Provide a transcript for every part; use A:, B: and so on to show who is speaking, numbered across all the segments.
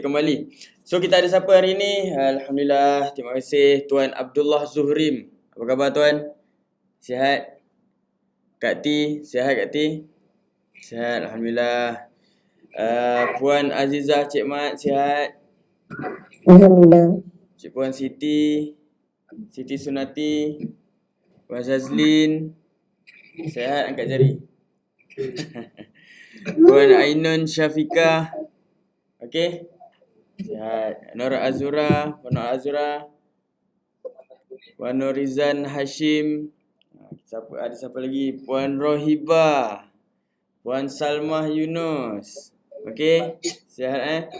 A: Kembali. So kita ada siapa hari ni? Alhamdulillah, terima kasih Tuan Abdullah Zuhrim. Apa khabar Tuan? Sihat? Kak T, sihat Kak T? Sihat, Alhamdulillah. Puan Azizah, Cik Mat, sihat?
B: Alhamdulillah.
A: Cik Puan Siti, Siti Sunati, Puan Zazlin, sihat angkat jari. Puan Ainun Syafiqah, okey? Sihat. Nora Azura, Puan Nora Azura, Puan Norizan Hashim, ada siapa lagi? Puan Rohibah, Puan Salmah Yunus. Okey, sihat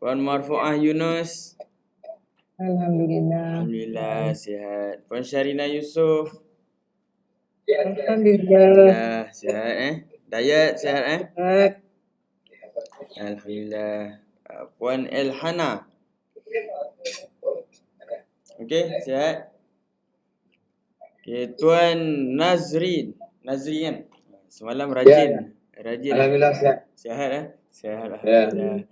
A: Puan Marfuah Yunus.
B: Alhamdulillah.
A: Alhamdulillah sihat. Puan Syarina Yusof.
B: Alhamdulillah.
A: Alhamdulillah sihat Dayat sihat
B: Sihat.
A: Alhamdulillah. Puan Elhana. Okey, sihat. Okey, Tuan Nazrin. Nazrin kan? Semalam rajin. Rajin.
C: Alhamdulillah sihat.
A: Sihat Sihat alhamdulillah.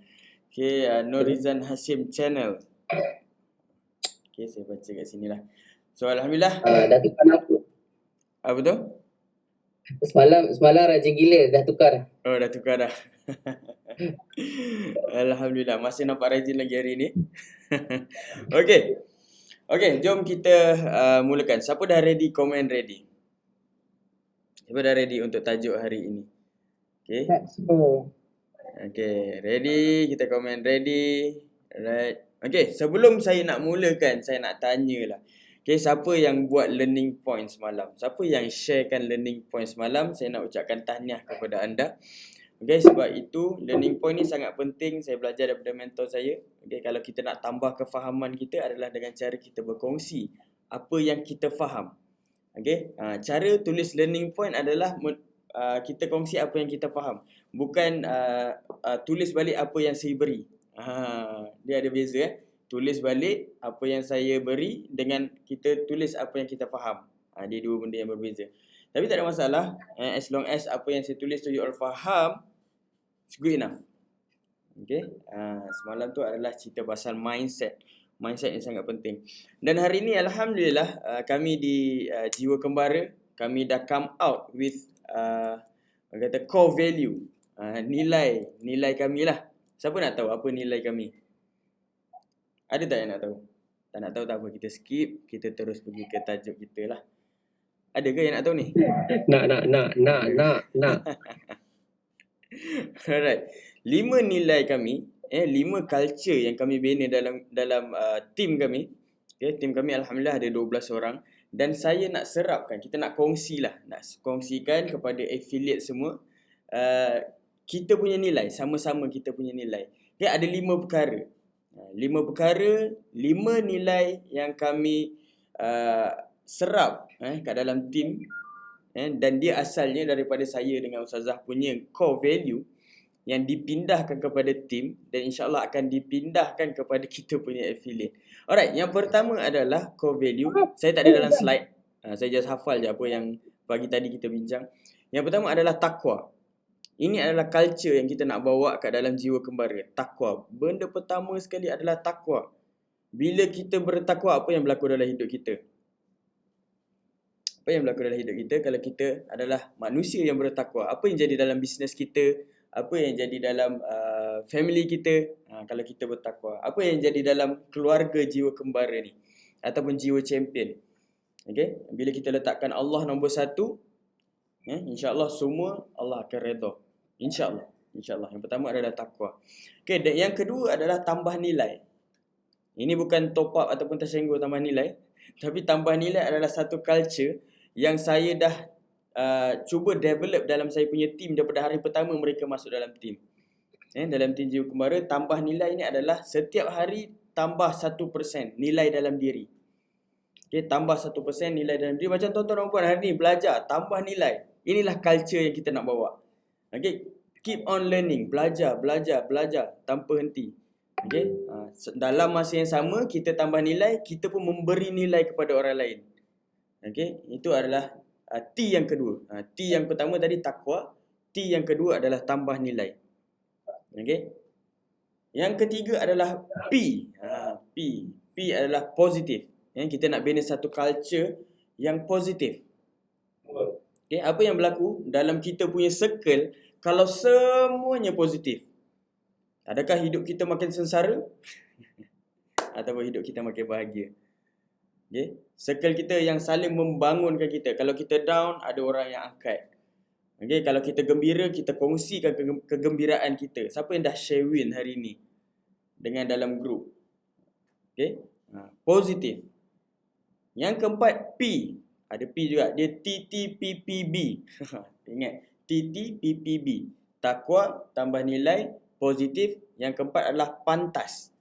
A: Okey, Norizan Hashim channel. Okey, saya baca kat sini lah. So alhamdulillah.
C: Dah tukar nama.
A: Apa tu?
C: Semalam rajin gila dah tukar.
A: Oh, dah tukar dah. Alhamdulillah, masih nampak rajin lagi hari ni. Okey. Okey, jom kita mulakan. Siapa dah ready, komen ready. Siapa dah ready untuk tajuk hari ini? Okey.
B: Let's go.
A: Okey, ready, kita komen ready. Alright. Okey, sebelum saya nak mulakan, saya nak tanyalah. Okey, siapa yang buat learning point semalam? Siapa yang sharekan learning point semalam? Saya nak ucapkan tahniah kepada anda. Okey, sebab itu learning point ni sangat penting. Saya belajar daripada mentor saya. Okey, kalau kita nak tambah kefahaman kita adalah dengan cara kita berkongsi apa yang kita faham. Okey, cara tulis learning point adalah kita kongsi apa yang kita faham. Bukan tulis balik apa yang saya beri. Dia ada beza Tulis balik apa yang saya beri dengan kita tulis apa yang kita faham. Dia dua benda yang berbeza. Tapi tak ada masalah. As long as apa yang saya tulis tu you all faham, it's good enough. Okay. Semalam tu adalah cerita pasal mindset. Mindset yang sangat penting. Dan hari ni alhamdulillah kami di Jiwa Kembara, kami dah come out with kata core value. Nilai kami lah. Siapa nak tahu apa nilai kami? Ada tak yang nak tahu? Tak nak tahu tak apa, kita skip, kita terus pergi ke tajuk kita lah. Ada ke yang nak tahu ni?
C: Nak.
A: Alright. 5 nilai kami, 5 culture yang kami bina dalam team kami. Okay, team kami alhamdulillah ada 12 orang dan saya nak serapkan, kita nak kongsikan kepada affiliate semua kita punya nilai, sama-sama kita punya nilai. Okay, ada 5 perkara. 5 nilai yang kami serap kat dalam team. Dan dia asalnya daripada saya dengan Ustazah punya core value yang dipindahkan kepada team dan insyaAllah akan dipindahkan kepada kita punya affiliate. Alright, yang pertama adalah core value. Saya tak ada dalam slide. Saya just hafal je apa yang pagi tadi kita bincang. Yang pertama adalah takwa. Ini adalah culture yang kita nak bawa kat dalam Jiwa Kembara. Takwa. Benda pertama sekali adalah takwa. Bila kita bertakwa, apa yang berlaku dalam hidup kita? Apa yang berlaku dalam hidup kita kalau kita adalah manusia yang bertakwa? Apa yang jadi dalam bisnes kita? Apa yang jadi dalam family kita kalau kita bertakwa? Apa yang jadi dalam keluarga Jiwa Kembara ni? Ataupun Jiwa Champion? Okay? Bila kita letakkan Allah nombor 1, insyaAllah semua Allah akan redha. InsyaAllah. Yang pertama adalah takwa. Okay, dan yang kedua adalah tambah nilai. Ini bukan top up ataupun tersenggol tambah nilai. Tapi tambah nilai adalah satu culture yang saya dah cuba develop dalam saya punya team daripada hari pertama mereka masuk dalam team. Dalam team Jiwa Kembara, tambah nilai ini adalah setiap hari tambah 1% nilai dalam diri. Okay, tambah 1% nilai dalam diri. Macam tuan-tuan dan puan hari ni belajar, tambah nilai. Inilah culture yang kita nak bawa. Okay, keep on learning, belajar tanpa henti. Okay, dalam masa yang sama kita tambah nilai, kita pun memberi nilai kepada orang lain. Okay, itu adalah T yang kedua. T yang pertama tadi takwa, T yang kedua adalah tambah nilai. Okay. Yang ketiga adalah P. P. P adalah positif. Kita nak bina satu culture yang positif. Okay, apa yang berlaku dalam kita punya circle kalau semuanya positif? Adakah hidup kita makin sengsara? Ataupun hidup kita makin bahagia? Okay? Circle kita yang saling membangunkan kita. Kalau kita down, ada orang yang angkat. Okay? Kalau kita gembira, kita kongsikan kegembiraan kita. Siapa yang dah share win hari ni dengan dalam group? Okay? Positif. Yang keempat, P. Ada P juga. Dia TTPPB. Ingat. TTPPB. Takwa tambah nilai positif. Yang keempat adalah pantas.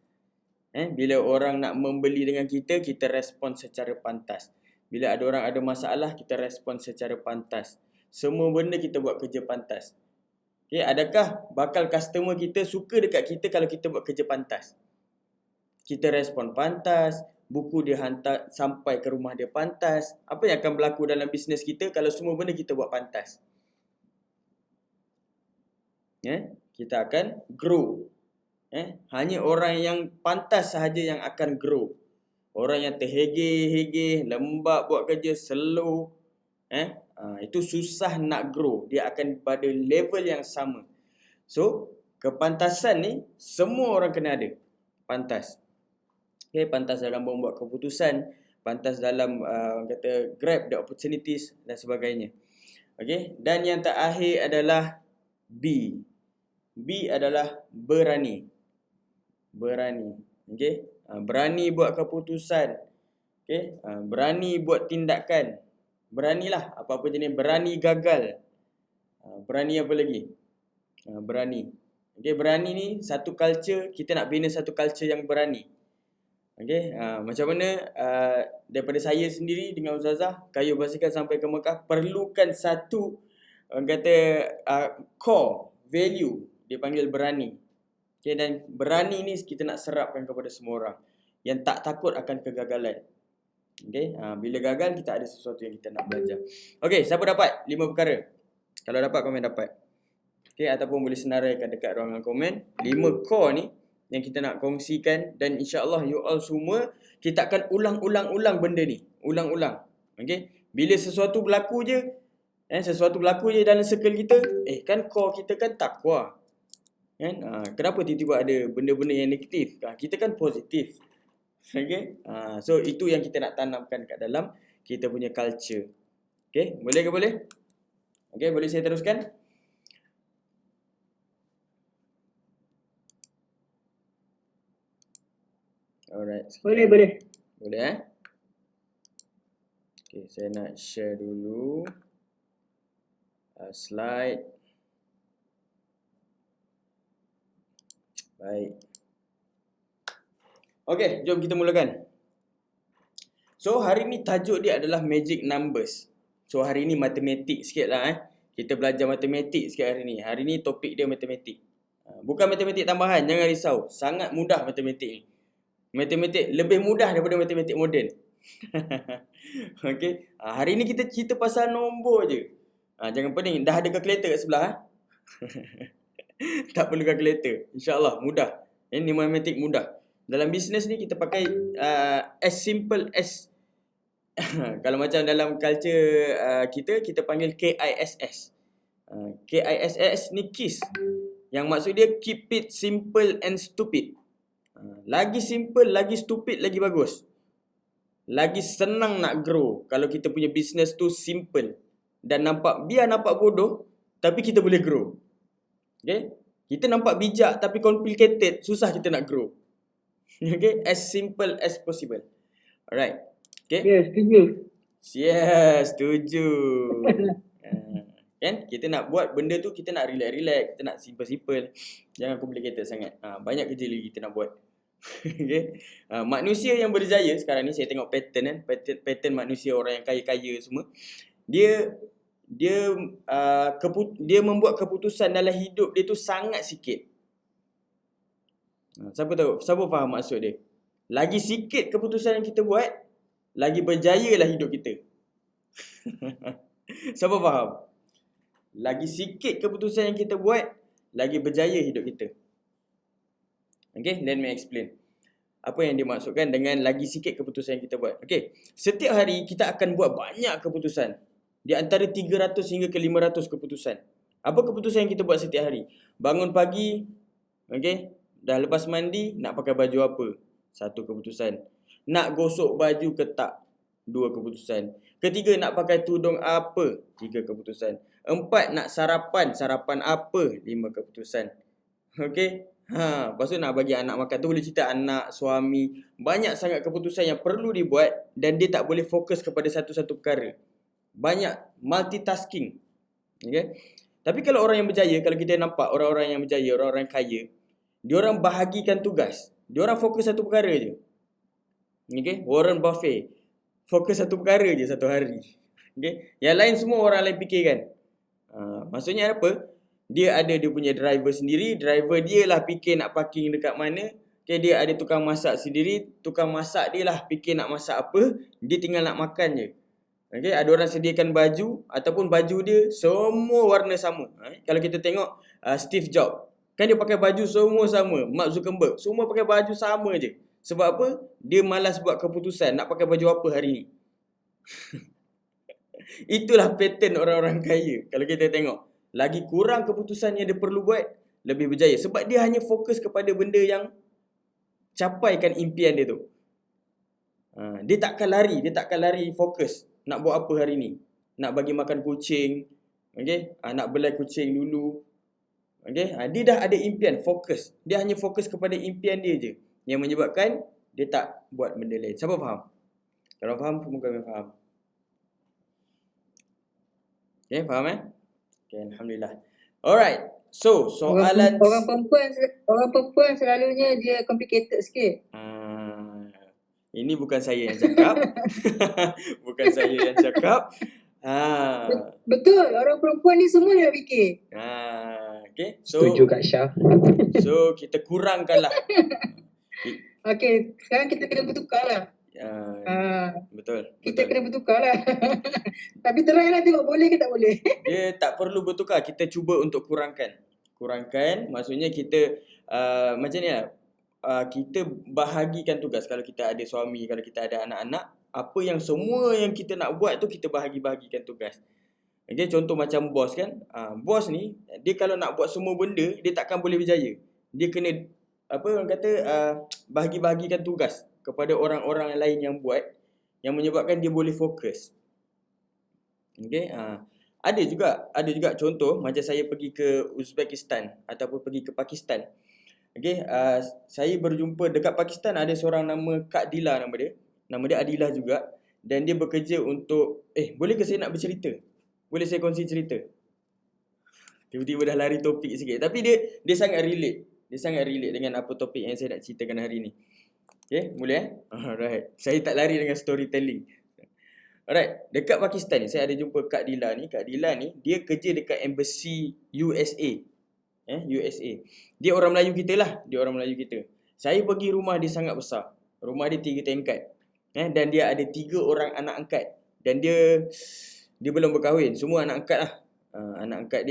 A: Bila orang nak membeli dengan kita, kita respon secara pantas. Bila ada orang ada masalah, kita respon secara pantas. Semua benda kita buat kerja pantas. Okay, adakah bakal customer kita suka dekat kita kalau kita buat kerja pantas? Kita respon pantas, buku dia hantar sampai ke rumah dia pantas. Apa yang akan berlaku dalam bisnes kita kalau semua benda kita buat pantas? Kita akan grow. Hanya orang yang pantas sahaja yang akan grow. Orang yang terhege-hege, lembab buat kerja, slow, itu susah nak grow. Dia akan pada level yang sama. So, kepantasan ni semua orang kena ada. Pantas. Okay, pantas dalam membuat keputusan, pantas dalam kata grab the opportunities dan sebagainya. Okay, dan yang terakhir adalah B. B adalah berani. Berani. Okay, berani buat keputusan. Okay, berani buat tindakan. Beranilah apa-apa jenis. Berani gagal. Berani apa lagi? Berani. Okay, berani ni satu culture. Kita nak bina satu culture yang berani. Okay, macam mana daripada saya sendiri dengan Ustazah, kayu basikal sampai ke Mekah, perlukan satu kata core value, dia panggil berani. Okay, dan berani ni kita nak serapkan kepada semua orang yang tak takut akan kegagalan. Okay, bila gagal kita ada sesuatu yang kita nak belajar. Okay, siapa dapat 5 perkara? Kalau dapat, komen dapat. Okay, ataupun boleh senaraikan dekat ruangan komen 5 core ni yang kita nak kongsikan, dan insya-Allah you all semua kita akan ulang-ulang benda ni. Ulang-ulang. Okay? Bila sesuatu berlaku je, dalam circle kita, kan core kita kan takwa. Kan? Kenapa tiba-tiba ada benda-benda yang negatif? Kita kan positif. Okay? So itu yang kita nak tanamkan kat dalam kita punya culture. Okay? Boleh ke boleh? Okay, boleh saya teruskan? Alright.
C: Boleh.
A: Boleh Okay, saya nak share dulu slide. Baik. Okay, jom kita mulakan. So, hari ni tajuk dia adalah magic numbers. So, hari ni matematik sikit lah. Kita belajar matematik sikit hari ni. Hari ni topik dia matematik. Bukan matematik tambahan, jangan risau. Sangat mudah matematik ni. Matematik lebih mudah daripada matematik moden. Okay. Hari ni kita cerita pasal nombor je. Jangan pening. Dah ada kalkulator kat sebelah. Tak perlu kalkulator. InsyaAllah mudah. Ini matematik mudah. Dalam bisnes ni kita pakai as simple as kalau macam dalam culture kita panggil KISS. KISS ni KISS. Yang maksud dia keep it simple and stupid. Lagi simple, lagi stupid, lagi bagus. Lagi senang nak grow kalau kita punya business tu simple dan biar nampak bodoh, tapi kita boleh grow. Okay? Kita nampak bijak tapi complicated, susah kita nak grow. Okay? As simple as possible. Alright. Okay?
C: Ya, setuju.
A: Yes, setuju. Kan? Kita nak buat benda tu, kita nak relax, kita nak simple-simple. Jangan complicated sangat. Banyak kerja lagi kita nak buat. Okay. Manusia yang berjaya sekarang ni, saya tengok pattern pattern manusia, orang yang kaya-kaya semua, dia membuat keputusan dalam hidup dia tu sangat sikit. Siapa tahu? Siapa faham maksud dia? Lagi sikit keputusan yang kita buat, lagi berjayalah hidup kita. Siapa faham? Lagi sikit keputusan yang kita buat, lagi berjaya hidup kita. Okay, let me explain. Apa yang dimaksudkan dengan lagi sikit keputusan yang kita buat. Okay, setiap hari kita akan buat banyak keputusan. Di antara 300 hingga ke 500 keputusan. Apa keputusan yang kita buat setiap hari? Bangun pagi, okay, dah lepas mandi, nak pakai baju apa? Satu keputusan. Nak gosok baju ke tak? Dua keputusan. Ketiga, nak pakai tudung apa? Tiga keputusan. Empat, nak sarapan. Sarapan apa? 5 keputusan. Okay. Lepas tu nak bagi anak makan tu boleh cerita anak, suami. Banyak sangat keputusan yang perlu dibuat dan dia tak boleh fokus kepada satu-satu perkara. Banyak multitasking. Okay. Tapi kalau orang yang berjaya, kalau kita nampak orang-orang yang berjaya, orang-orang yang kaya, diorang bahagikan tugas. Diorang fokus satu perkara je. Okay. Warren Buffett fokus satu perkara je satu hari. Okay. Yang lain semua orang lain fikirkan. Maksudnya apa? Dia ada dia punya driver sendiri. Driver dia lah fikir nak parking dekat mana. Okay, dia ada tukang masak sendiri. Tukang masak dia lah fikir nak masak apa. Dia tinggal nak makan je. Okay, ada orang sediakan baju. Ataupun baju dia semua warna sama. Kalau kita tengok Steve Jobs. Kan dia pakai baju semua sama. Mark Zuckerberg semua pakai baju sama je. Sebab apa? Dia malas buat keputusan nak pakai baju apa hari ni. Itulah pattern orang-orang kaya. Kalau kita tengok, lagi kurang keputusan yang dia perlu buat, lebih berjaya. Sebab dia hanya fokus kepada benda yang capaikan impian dia tu. Dia takkan lari fokus. Nak buat apa hari ni? Nak bagi makan kucing. Okay? Nak belai kucing dulu. Okay? Dia dah ada impian, fokus. Dia hanya fokus kepada impian dia je. Yang menyebabkan dia tak buat benda lain. Siapa faham? Kalau faham, semoga kami faham. Okay, faham Okay, Alhamdulillah. Alright. So, soalan...
D: Orang perempuan selalunya dia complicated sikit.
A: Ini bukan saya yang cakap. Bukan saya yang cakap.
D: Betul. Orang perempuan ni semua dia nak fikir.
A: Okay. So,
C: Setuju Kak Syah.
A: So, kita kurangkanlah.
D: Okay, sekarang kita kena bertukar lah.
A: Betul.
D: Kita kena bertukar lah. Tapi try lah tengok boleh ke tak boleh.
A: Dia tak perlu bertukar. Kita cuba untuk kurangkan. Kurangkan maksudnya kita macam ni lah. Kita bahagikan tugas. Kalau kita ada suami, kalau kita ada anak-anak, apa yang semua yang kita nak buat tu kita bahagi-bahagikan tugas. Okay, contoh macam bos kan. Bos ni, dia kalau nak buat semua benda, dia takkan boleh berjaya. Dia kena, orang kata, bahagi-bahagikan tugas kepada orang-orang lain yang buat, yang menyebabkan dia boleh fokus. Okay. Ada juga contoh macam saya pergi ke Uzbekistan ataupun pergi ke Pakistan. Okay. Saya berjumpa dekat Pakistan ada seorang nama Kak Dila nama dia. Nama dia Adilah juga. Dan dia bekerja untuk boleh ke saya nak bercerita? Boleh saya kongsi cerita? Tiba-tiba dah lari topik sikit. Tapi dia sangat relate. Dia sangat relate dengan apa topik yang saya nak ceritakan hari ni. Okay, boleh Alright. Saya tak lari dengan storytelling. Alright, dekat Pakistan ni saya ada jumpa Kak Dila ni. Kak Dila ni dia kerja dekat embassy USA. USA. Dia orang Melayu kita lah. Saya pergi rumah dia sangat besar. Rumah dia 3 tingkat. Dan dia ada 3 orang anak angkat. Dan dia belum berkahwin. Semua anak angkat lah. Anak angkat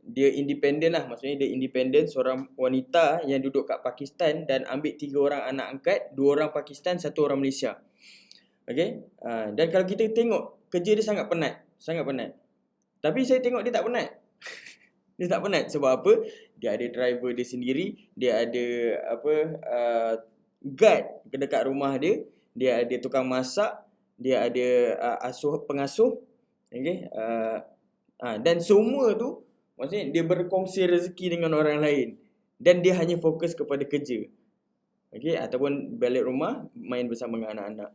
A: dia independen lah. Maksudnya dia independen. Seorang wanita yang duduk kat Pakistan dan ambil 3 orang anak angkat. 2 orang Pakistan, 1 orang Malaysia. Okay. Dan kalau kita tengok kerja dia sangat penat. Tapi saya tengok dia tak penat. Dia tak penat sebab apa? Dia ada driver dia sendiri. Dia ada guard dekat rumah dia. Dia ada tukang masak. Dia ada pengasuh. Okay. Dan semua tu maksudnya dia berkongsi rezeki dengan orang lain. Dan dia hanya fokus kepada kerja. Okay. Ataupun balik rumah main bersama dengan anak-anak.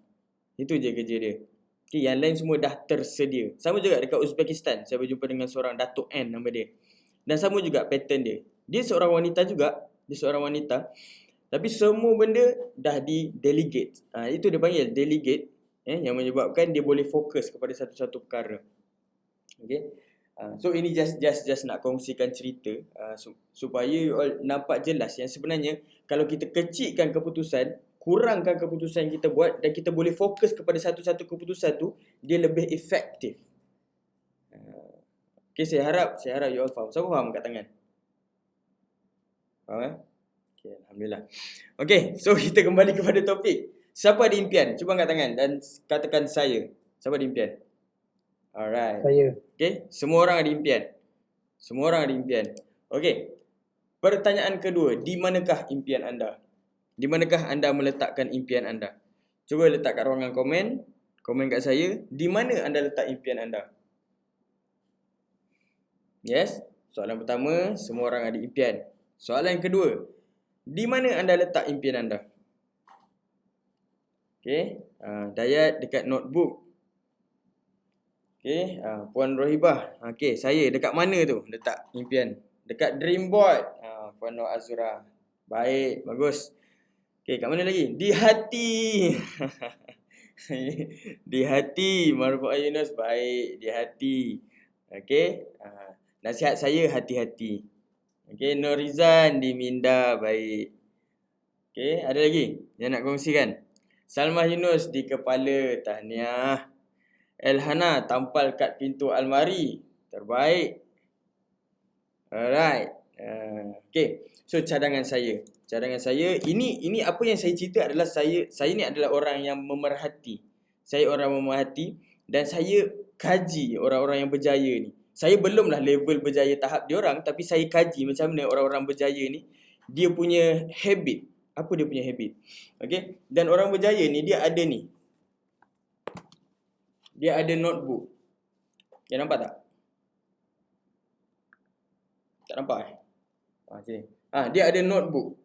A: Itu je kerja dia. Okay. Yang lain semua dah tersedia. Sama juga dekat Uzbekistan. Saya berjumpa dengan seorang Datuk N nama dia. Dan sama juga pattern dia. Dia seorang wanita juga. Tapi semua benda dah di-delegate. Itu dia panggil delegate. Yang menyebabkan dia boleh fokus kepada satu-satu perkara. Okay. So ini just nak kongsikan cerita supaya you all nampak jelas yang sebenarnya kalau kita kecilkan keputusan, kurangkan keputusan yang kita buat dan kita boleh fokus kepada satu-satu keputusan tu, dia lebih efektif. Okay, saya harap you all faham. Siapa faham kat tangan? Faham Okay, Alhamdulillah. Okay, so kita kembali kepada topik. Siapa ada impian? Cuba angkat tangan dan katakan saya. Siapa ada impian? Alright.
C: Saya.
A: Okay, semua orang ada impian. Semua orang ada impian. Okay, pertanyaan kedua. Di manakah impian anda? Di manakah anda meletakkan impian anda? Cuba letak kat ruangan komen. Komen kat saya. Di mana anda letak impian anda? Yes. Soalan pertama, semua orang ada impian. Soalan yang kedua, di mana anda letak impian anda? Okay, Dayat dekat notebook. Okay, Puan Rohibah. Okay, saya dekat mana tu letak impian? Dekat dream board. Puan Nur Azura. Baik, bagus. Okay, kat mana lagi? Di hati. Di hati. Marfu'ah Yunus. Baik, di hati. Okay, nasihat saya hati-hati. Okay, Norizan di minda. Baik. Okay, ada lagi yang nak kongsikan? Salmah Yunus di kepala. Tahniah. Elhana tampal kat pintu almari. Terbaik. Alright. Okay. So cadangan saya. Cadangan saya, ini apa yang saya cerita adalah saya ni adalah orang yang memerhati. Saya orang memerhati dan saya kaji orang-orang yang berjaya ni. Saya belumlah level berjaya tahap diorang, tapi saya kaji macam mana orang-orang berjaya ni dia punya habit. Apa dia punya habit? Okay. Dan orang berjaya ni dia ada ni. Dia ada notebook. Dia nampak tak? Tak nampak sini. Dia ada notebook.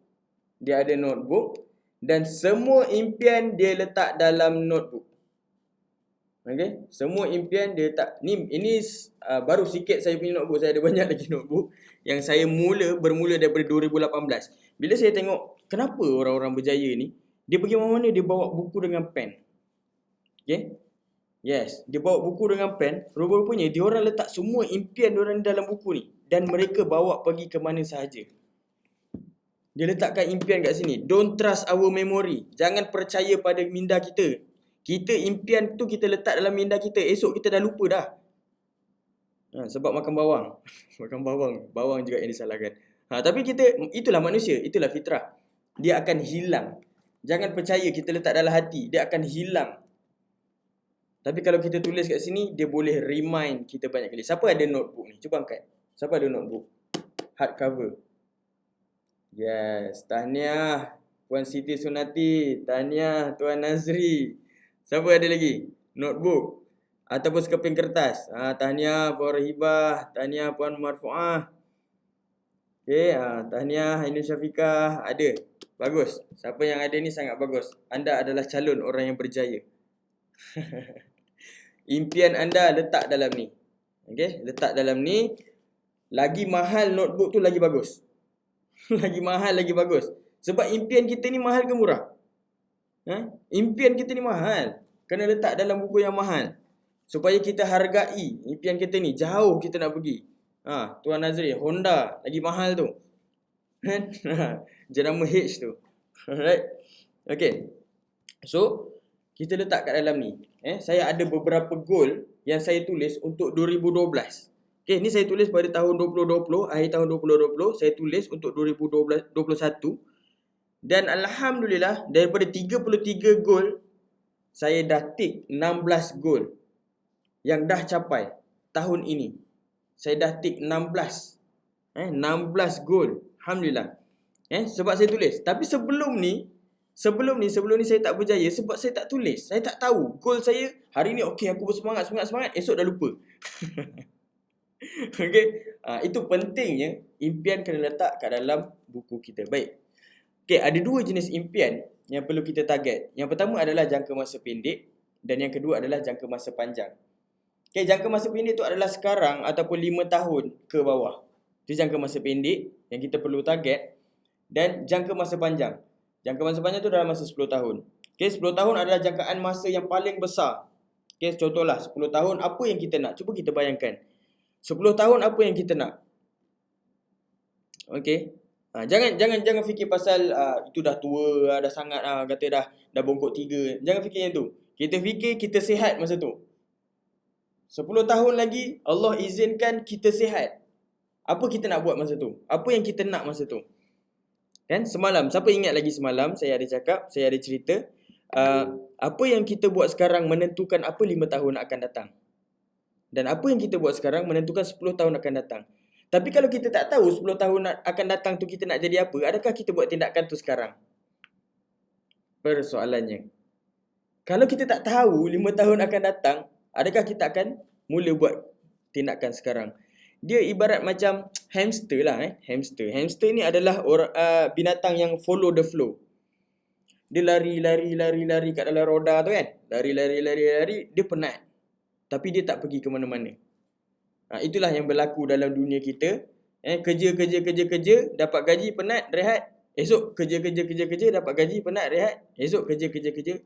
A: Dia ada notebook dan semua impian dia letak dalam notebook. Okay? Semua impian dia letak. Ini baru sikit saya punya notebook. Saya ada banyak lagi notebook yang saya bermula daripada 2018. Bila saya tengok kenapa orang-orang berjaya ni, dia pergi mana-mana dia bawa buku dengan pen. Okay? Yes, dia bawa buku dengan pen. Rupa-rupanya dia orang letak semua impian dia orang dalam buku ni dan mereka bawa pergi ke mana sahaja. Dia letakkan impian kat sini. Don't trust our memory. Jangan percaya pada minda kita. Kita impian tu kita letak dalam minda kita. Esok kita dah lupa dah. Sebab makan bawang. Makan bawang. Bawang juga yang disalahkan. Tapi kita, itulah manusia. Itulah fitrah. Dia akan hilang. Jangan percaya kita letak dalam hati. Dia akan hilang. Tapi kalau kita tulis kat sini, dia boleh remind kita banyak kali. Siapa ada notebook ni? Cuba angkat. Siapa ada notebook? Hardcover. Yes. Tahniah Puan Siti Sunati. Tahniah Tuan Nazri. Siapa ada lagi? Notebook. Ataupun sekeping kertas. Tahniah Puan Rohibah. Tahniah Puan Marfu'ah. Okay. Tahniah Ainul Syafiqah. Ada. Bagus. Siapa yang ada ni sangat bagus. Anda adalah calon orang yang berjaya. Impian anda letak dalam ni. Okay, letak dalam ni. Lagi mahal notebook tu lagi bagus. Lagi mahal lagi bagus. Sebab impian kita ni mahal ke murah? Impian kita ni mahal. Kena letak dalam buku yang mahal. Supaya kita hargai impian kita ni. Jauh kita nak pergi. Tuan Nazri, Honda lagi mahal tu. Jenama H tu. Alright. Okay. So kita letak kat dalam ni. Saya ada beberapa goal yang saya tulis untuk 2012. Okay, ni saya tulis pada tahun 2020, akhir tahun 2020, saya tulis untuk 2021. Dan Alhamdulillah, daripada 33 goal, saya dah tick 16 goal yang dah capai tahun ini. Saya dah tick 16. 16 goal. Alhamdulillah. Sebab saya tulis. Tapi sebelum ni saya tak berjaya sebab saya tak tulis. Saya tak tahu goal saya hari ni okey aku bersemangat, esok dah lupa. Okey. Itu pentingnya impian kena letak kat dalam buku kita. Baik. Okey, ada dua jenis impian yang perlu kita target. Yang pertama adalah jangka masa pendek dan yang kedua adalah jangka masa panjang. Okey, jangka masa pendek tu adalah sekarang ataupun 5 tahun ke bawah. Itu jangka masa pendek yang kita perlu target dan jangka masa panjang. Jangka masa panjang tu dalam masa 10 tahun. Okey, 10 tahun adalah jangkaan masa yang paling besar. Okey, contohlah 10 tahun apa yang kita nak? Cuba kita bayangkan. 10 tahun apa yang kita nak? Okey. Jangan fikir pasal itu dah tua, dah sangat kata dah bongkok 3. Jangan fikir yang tu. Kita fikir kita sihat masa tu. 10 tahun lagi Allah izinkan kita sihat. Apa kita nak buat masa tu? Apa yang kita nak masa tu? Kan semalam, siapa ingat lagi semalam saya ada cakap, saya ada cerita, apa yang kita buat sekarang menentukan apa 5 tahun akan datang. Dan apa yang kita buat sekarang menentukan 10 tahun akan datang. Tapi kalau kita tak tahu 10 tahun akan datang tu kita nak jadi apa, adakah kita buat tindakan tu sekarang? Persoalannya, kalau kita tak tahu 5 tahun akan datang, adakah kita akan mula buat tindakan sekarang? Dia ibarat macam hamster lah. Hamster ni adalah binatang yang follow the flow. Dia lari kat dalam roda tu kan. Lari, dia penat. Tapi dia tak pergi ke mana-mana. Itulah yang berlaku dalam dunia kita. Kerja, dapat gaji, penat, rehat. Esok kerja, dapat gaji, penat, rehat. Esok kerja,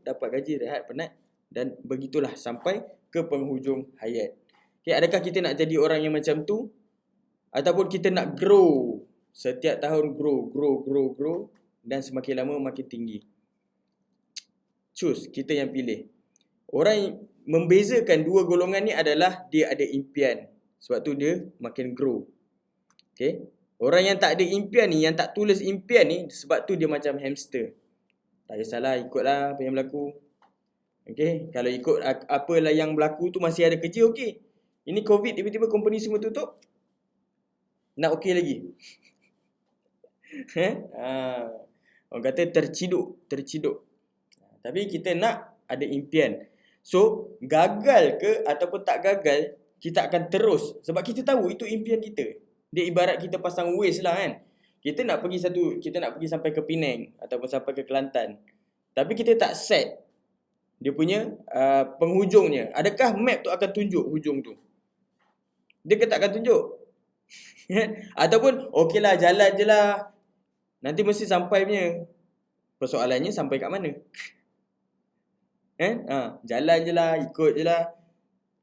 A: dapat gaji, rehat, penat. Dan begitulah sampai ke penghujung hayat. Okay, adakah kita nak jadi orang yang macam tu? Ataupun kita nak grow? Setiap tahun grow. Dan semakin lama makin tinggi. Choose, kita yang pilih. Orang yang membezakan dua golongan ni adalah dia ada impian. Sebab tu dia makin grow. Okay? Orang yang tak ada impian ni, yang tak tulis impian ni, sebab tu dia macam hamster. Tak kisahlah, ikutlah apa yang berlaku. Okay? Kalau ikut apalah yang berlaku tu masih ada kerja, okey. Ini COVID, tiba-tiba company semua tutup. Nak okey lagi? Orang kata terciduk. Tapi kita nak ada impian. So, gagal ke ataupun tak gagal, kita akan terus. Sebab kita tahu itu impian kita. Dia ibarat kita pasang Waze lah kan. Kita nak pergi sampai ke Penang ataupun sampai ke Kelantan. Tapi kita tak set dia punya penghujungnya. Adakah map tu akan tunjuk hujung tu? Dia tak akan tunjuk. Ataupun okeylah, jalan je lah. Nanti mesti sampai punya. Persoalannya sampai kat mana? Jalan je lah, ikut je lah.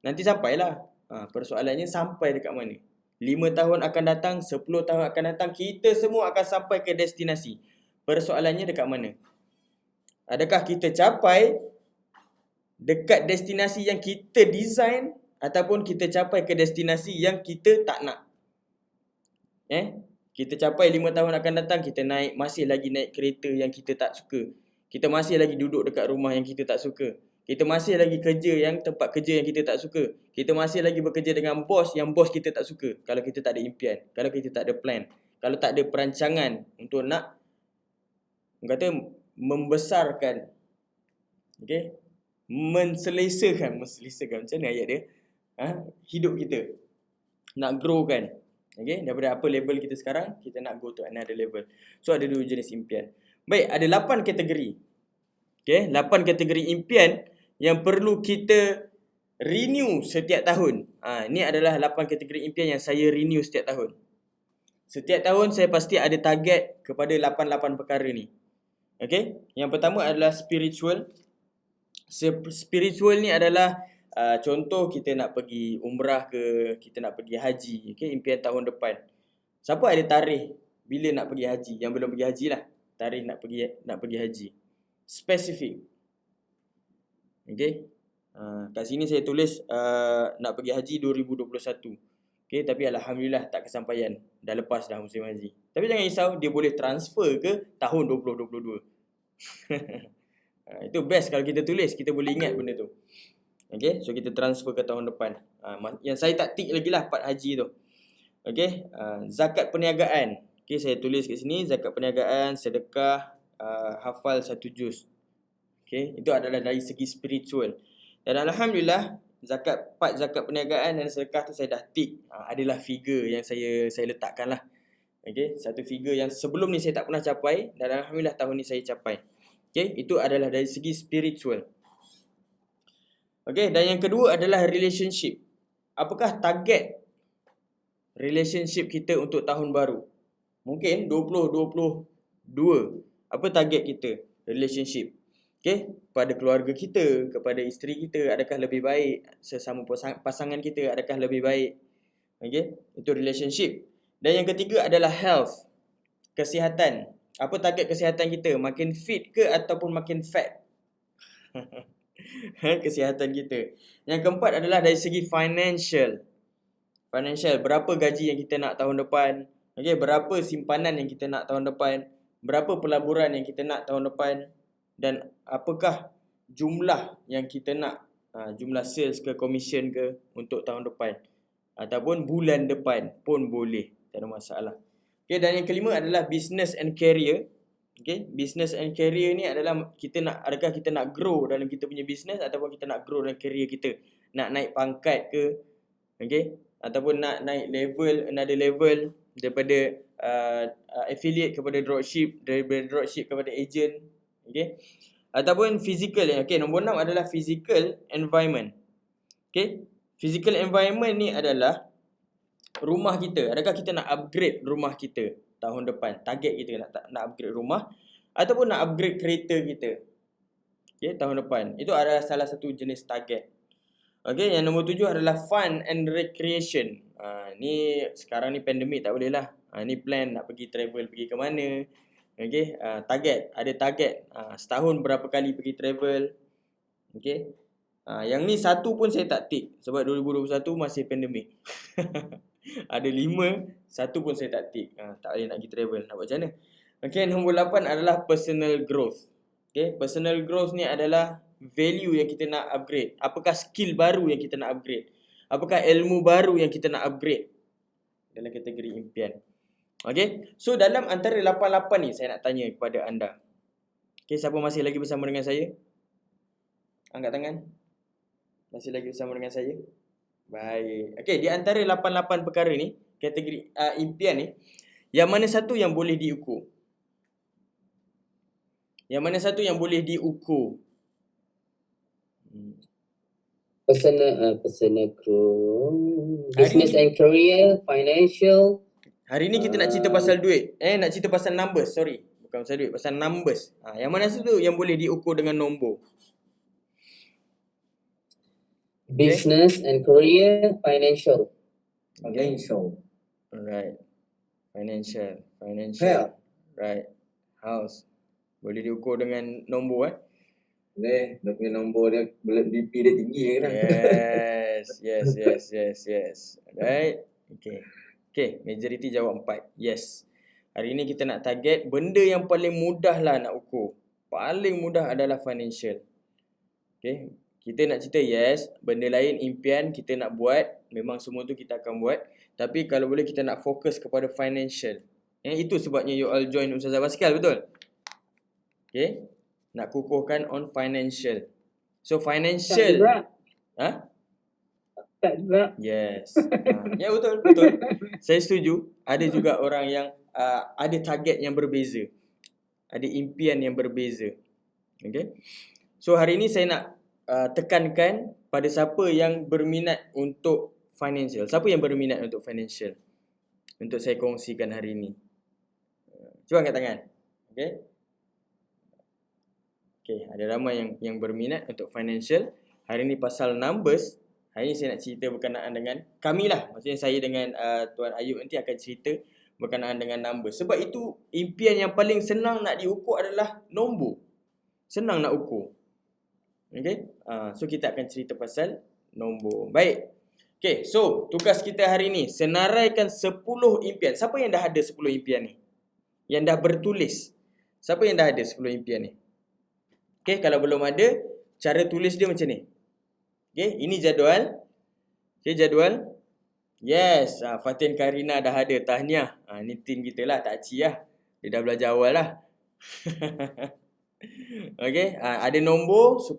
A: Nanti sampailah. Persoalannya sampai dekat mana? 5 tahun akan datang, 10 tahun akan datang, kita semua akan sampai ke destinasi. Persoalannya dekat mana? Adakah kita capai dekat destinasi yang kita design ataupun kita capai ke destinasi yang kita tak nak? Kita capai 5 tahun akan datang, kita masih lagi naik kereta yang kita tak suka. Kita masih lagi duduk dekat rumah yang kita tak suka. Kita masih lagi tempat kerja yang kita tak suka. Kita masih lagi bekerja dengan bos yang bos kita tak suka. Kalau kita tak ada impian, kalau kita tak ada plan, kalau tak ada perancangan untuk nak membesarkan, menselesakan macam mana ayat dia? Hidup kita. Nak grow kan. Daripada apa level kita sekarang, kita nak go to another level. So ada 2 jenis impian. Baik, ada 8 kategori. 8 kategori impian yang perlu kita renew setiap tahun. Ini adalah 8 kategori impian yang saya renew setiap tahun. Setiap tahun saya pasti ada target kepada 8 perkara ni. Yang pertama adalah spiritual. Spiritual ni adalah contoh kita nak pergi umrah ke, kita nak pergi haji. Impian tahun depan. Siapa ada tarikh bila nak pergi haji? Yang belum pergi haji lah. Tarikh nak pergi haji. Spesifik. Kat sini saya tulis nak pergi haji 2021. Tapi alhamdulillah tak kesampaian. Dah lepas dah musim haji. Tapi jangan risau, dia boleh transfer ke tahun 2022. Itu best kalau kita tulis, kita boleh ingat benda tu. So kita transfer ke tahun depan. Yang saya tak tick lagi lah part haji tu. Zakat perniagaan. Saya tulis kat sini, zakat perniagaan, sedekah, hafal 1 juz. Itu adalah dari segi spiritual. Dan alhamdulillah, part zakat perniagaan dan sedekah tu saya dah tick. Adalah figure yang saya letakkan lah. Satu figure yang sebelum ni saya tak pernah capai, dan alhamdulillah tahun ni saya capai. Itu adalah dari segi spiritual. Dan yang kedua adalah relationship. Apakah target relationship kita untuk tahun baru? Mungkin 2022. Apa target kita? Relationship. Pada keluarga kita, kepada isteri kita, adakah lebih baik? Sesama pasangan kita, adakah lebih baik? Itu relationship. Dan yang ketiga adalah health. Kesihatan. Apa target kesihatan kita? Makin fit ke ataupun makin fat? Kesihatan kita. Yang keempat adalah dari segi financial. Berapa gaji yang kita nak tahun depan? Berapa simpanan yang kita nak tahun depan? berapa pelaburan yang kita nak tahun depan, dan apakah jumlah yang kita nak, jumlah sales ke commission ke untuk tahun depan ataupun bulan depan pun boleh, tak ada masalah. Okay, dan yang kelima adalah business and career. Okay, business and career ni adalah adakah kita nak grow dalam kita punya business ataupun kita nak grow dalam career kita, nak naik pangkat ke, okay, ataupun nak naik another level daripada affiliate kepada dropship, daripada dropship kepada agent, okay, ataupun physical. Okay, nombor 6 adalah physical environment. Okay, physical environment ni adalah rumah kita. Adakah kita nak upgrade rumah kita tahun depan? Target kita nak upgrade rumah ataupun nak upgrade kereta kita, okay, tahun depan. Itu adalah salah satu jenis target. Okay, yang nombor 7 adalah fun and recreation. Ni sekarang ni pandemik, tak boleh lah. Ni plan nak pergi travel, pergi ke mana. Okay, ada target setahun berapa kali pergi travel. Okay, yang ni satu pun saya tak tick sebab 2021 masih pandemik. Ada 5, satu pun saya tak tick. Tak boleh nak pergi travel, nak buat macam mana? Okay, nombor 8 adalah personal growth. Okay, personal growth ni adalah value yang kita nak upgrade. Apakah skill baru yang kita nak upgrade? Apakah ilmu baru yang kita nak upgrade dalam kategori impian? Okay, so dalam antara 8 ni saya nak tanya kepada anda. Okay, siapa masih lagi bersama dengan saya? Angkat tangan. Masih lagi bersama dengan saya? Baik. Okay, di antara 8 perkara ni, kategori impian ni, yang mana satu yang boleh diukur? Yang mana satu yang boleh diukur?
C: Personal growth, business and career, financial.
A: Hari ni kita nak cerita pasal duit. Nak cerita pasal numbers, sorry. Bukan pasal duit, pasal numbers. Yang mana satu yang boleh diukur dengan nombor?
C: Business and career, financial.
A: Alright. Financial.
E: Health.
A: Right. House. Boleh diukur dengan nombor
E: Boleh, dia punya nombor dia, BP dia tinggi kan.
A: Yes. Alright. Okay, majority jawab 4. Yes. Hari ni kita nak target benda yang paling mudah lah nak ukur. Paling mudah adalah financial. Okay, kita nak cerita yes, benda lain impian kita nak buat, memang semua tu kita akan buat. Tapi kalau boleh kita nak fokus kepada financial. Itu sebabnya you all join Ustazah Basikal, betul? Okay, nak kukuhkan on financial. So financial.
D: Tak juga.
A: Yes. Ya, betul. Saya setuju. Ada juga orang yang ada target yang berbeza. Ada impian yang berbeza. Okay. So hari ni saya nak tekankan pada siapa yang berminat untuk financial. Siapa yang berminat untuk financial? Untuk saya kongsikan hari ni. Cuba angkat tangan. Okay, ada ramai yang berminat untuk financial. Hari ni pasal numbers. Hari ni saya nak cerita berkenaan dengan kami lah. Maksudnya saya dengan Tuan Ayub nanti akan cerita berkenaan dengan numbers. Sebab itu impian yang paling senang nak diukur adalah nombor. Senang nak ukur. Okay, so kita akan cerita pasal nombor. Baik. Okay, so tugas kita hari ni senaraikan 10 impian. Siapa yang dah ada 10 impian ni? Yang dah bertulis. Siapa yang dah ada 10 impian ni? Okay, kalau belum ada, cara tulis dia macam ni. Okay, ini jadual. Okay, jadual. Yes, Fatin Karina dah ada. Tahniah. Ni tim kita lah, takcik lah. Dia dah belajar awal lah. Okay, ada nombor 10.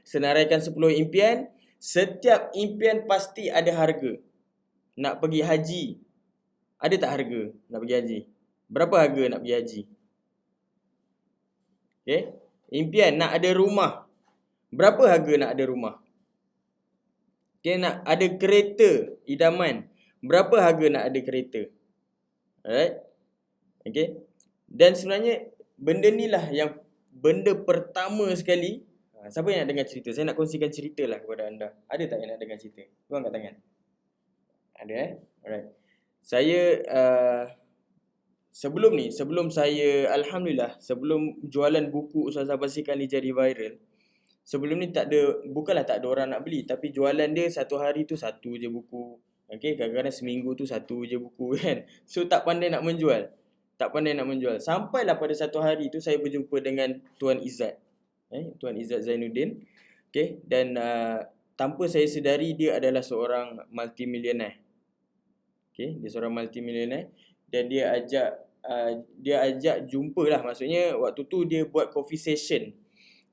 A: Senaraikan 10 impian. Setiap impian pasti ada harga. Nak pergi haji, ada tak harga nak pergi haji? Berapa harga nak pergi haji? Okay, impian nak ada rumah. Berapa harga nak ada rumah? Okay, nak ada kereta idaman. Berapa harga nak ada kereta? Alright. Okay. Dan sebenarnya benda ni lah yang benda pertama sekali. Siapa yang nak dengar cerita? Saya nak kongsikan cerita lah kepada anda. Ada tak yang nak dengar cerita? Tuan angkat tangan. Ada Alright. Saya sebelum saya alhamdulillah, sebelum jualan buku Ustazah Basikal ni jadi viral, sebelum ni bukanlah tak ada orang nak beli, tapi jualan dia satu hari tu satu je buku. Okay, kadang-kadang seminggu tu satu je buku kan. So tak pandai nak menjual. tak pandai nak menjual. Sampailah pada satu hari tu saya berjumpa dengan Tuan Izzat. Tuan Izzat Zainuddin. Okay, dan tanpa saya sedari dia adalah seorang multimillionaire. Okay, dia seorang multimillionaire dan dia ajak jumpa lah. Maksudnya waktu tu dia buat coffee session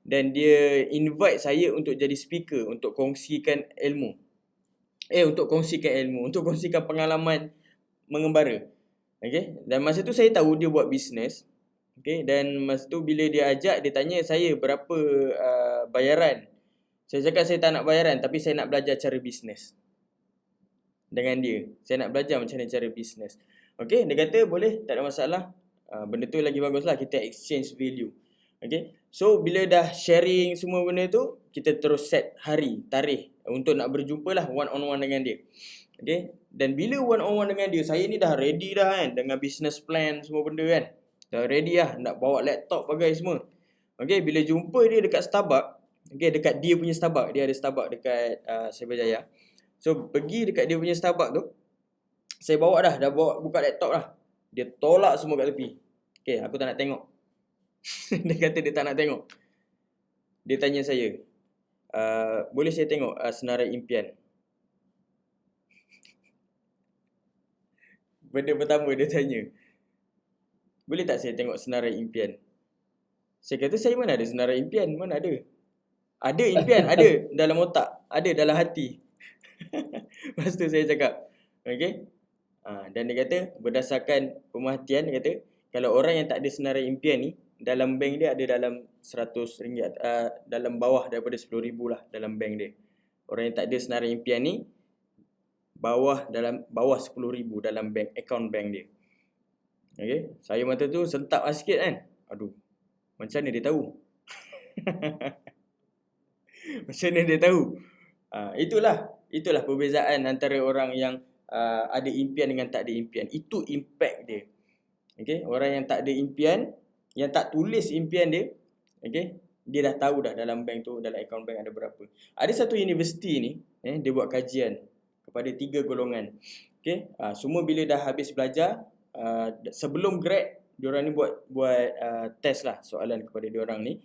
A: dan dia invite saya untuk jadi speaker untuk kongsikan ilmu. Untuk kongsikan pengalaman mengembara. Okay, dan masa tu saya tahu dia buat bisnes. Okay, dan masa tu bila dia ajak, dia tanya saya berapa bayaran. Saya cakap saya tak nak bayaran, tapi saya nak belajar cara bisnes dengan dia. Saya nak belajar macam mana cara bisnes. Okay, dia kata boleh, tak ada masalah. Benda tu lagi baguslah, kita exchange value. Okay, so bila dah sharing semua benda tu, kita terus set hari, tarikh untuk nak berjumpa lah one on one dengan dia. Okay, dan bila one on one dengan dia, saya ni dah ready dah kan, dengan business plan semua benda kan. Dah ready lah, nak bawa laptop bagai semua. Okay, bila jumpa dia dekat Starbucks, okay, dekat dia punya Starbucks, dia ada Starbucks dekat Cyberjaya. So pergi dekat dia punya Starbucks tu, saya bawa dah bawa buka laptop lah. Dia tolak semua kat tepi. Okay, aku tak nak tengok. Dia kata dia tak nak tengok. Dia tanya saya, boleh saya tengok senarai impian? Benda pertama dia tanya, boleh tak saya tengok senarai impian? Saya kata saya mana ada senarai impian, mana ada. Ada impian, ada dalam otak, ada dalam hati. Lepas tu saya cakap, okay. Dan dia kata berdasarkan pemerhatian, dia kata kalau orang yang tak ada senarai impian ni, dalam bank dia ada dalam RM100, dalam bawah daripada RM10,000 lah dalam bank dia. Orang yang tak ada senarai impian ni, bawah RM10,000 dalam bank, account bank dia. Okay, saya mata tu sentap sikit kan. Aduh, macam mana dia tahu? Macam mana dia tahu? Itulah perbezaan antara orang yang ada impian dengan tak ada impian. Itu impact dia. Okay, orang yang tak ada impian, yang tak tulis impian dia, okay, dia dah tahu dah dalam bank tu, dalam account bank ada berapa. Ada satu universiti ni, dia buat kajian kepada 3 golongan. Okay, semua bila dah habis belajar, sebelum grad, diorang ni buat test lah, soalan kepada diorang ni.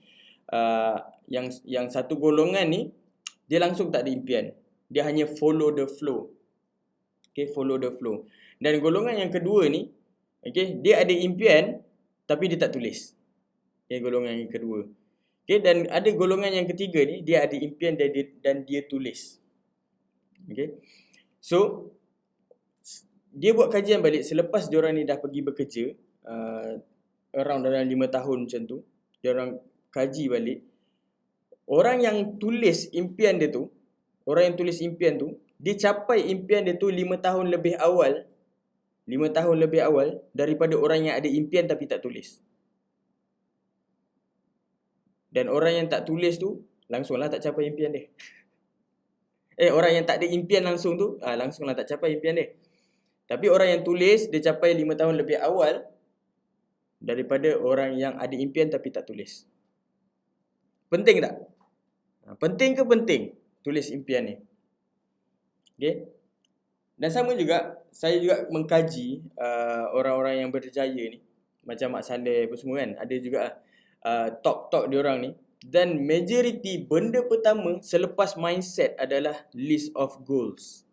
A: Yang satu golongan ni, dia langsung tak ada impian. Dia hanya follow the flow. Okay, follow the flow. Dan golongan yang kedua ni, okay, dia ada impian tapi dia tak tulis. Okay, golongan yang kedua. Okay, dan ada golongan yang ketiga ni, dia ada impian dan dia tulis. Okay, so dia buat kajian balik selepas diorang ni dah pergi bekerja, around dalam 5 tahun macam tu. Diorang kaji balik, orang yang tulis impian dia tu, dia capai impian dia tu 5 tahun lebih awal daripada orang yang ada impian tapi tak tulis. Dan orang yang tak tulis tu langsunglah tak capai impian dia. Orang yang tak ada impian langsung tu langsunglah tak capai impian dia. Tapi orang yang tulis, dia capai 5 tahun lebih awal daripada orang yang ada impian tapi tak tulis. Penting tak? Penting ke penting tulis impian ni? Okay. Dan sama juga, saya juga mengkaji orang-orang yang berjaya ni, macam Mak Saleh apa semua kan, ada juga talk diorang ni. Dan majority benda pertama selepas mindset adalah list of goals.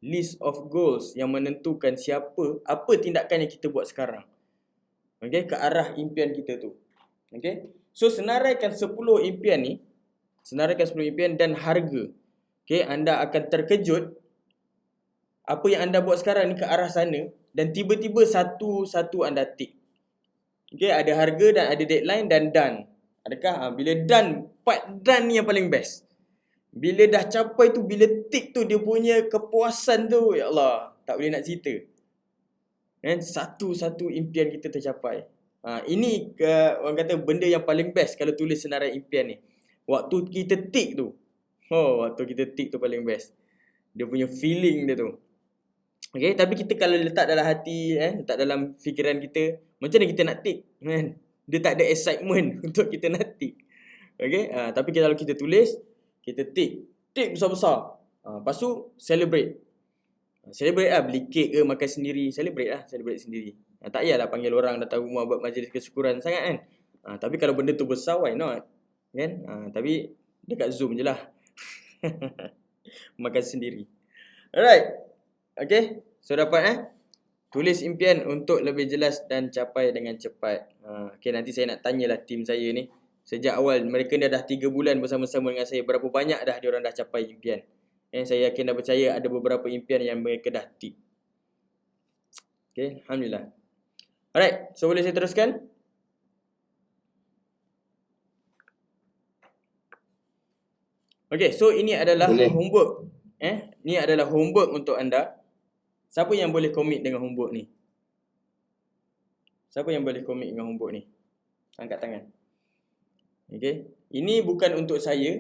A: List of goals yang menentukan apa tindakan yang kita buat sekarang, okay, ke arah impian kita tu. Okay, so senaraikan 10 impian ni, dan harga. Okay, anda akan terkejut apa yang anda buat sekarang ni ke arah sana, dan tiba-tiba satu-satu anda tick. Okay, ada harga dan ada deadline dan done. Adakah bila done, part done ni yang paling best. Bila dah capai tu, bila tick tu, dia punya kepuasan tu, ya Allah, tak boleh nak cerita. Dan satu-satu impian kita tercapai. Ini orang kata benda yang paling best kalau tulis senarai impian ni. Waktu kita tick tu. Waktu kita tick tu paling best. Dia punya feeling dia tu. Okay, tapi kita kalau letak dalam hati, letak dalam fikiran kita, macam mana kita nak tick? Kan? Dia tak ada excitement untuk kita nak tick. Okay, tapi kalau kita tulis, kita tick besar-besar. Lepas tu celebrate. Celebrate lah, beli kek ke, makan sendiri. Celebrate sendiri. Tak payahlah panggil orang datang rumah buat majlis kesyukuran sangat kan. Tapi kalau benda tu besar, why not? Kan? Tapi dekat Zoom je lah. Makan sendiri. Alright. Okay. So dapat tulis impian untuk lebih jelas dan capai dengan cepat. Okay, nanti saya nak tanyalah tim saya ni. Sejak awal mereka ni dah 3 bulan bersama-sama dengan saya. Berapa banyak dah diorang dah capai impian. Saya yakin dan percaya ada beberapa impian yang mereka dah tip. Okay, Alhamdulillah. Alright, so boleh saya teruskan? Okay, so ini adalah
E: Boleh.
A: homework. Ni adalah homework untuk anda. Siapa yang boleh komit dengan homework ni? Siapa yang boleh komit dengan homework ni? Angkat tangan. Okay, ini bukan untuk saya.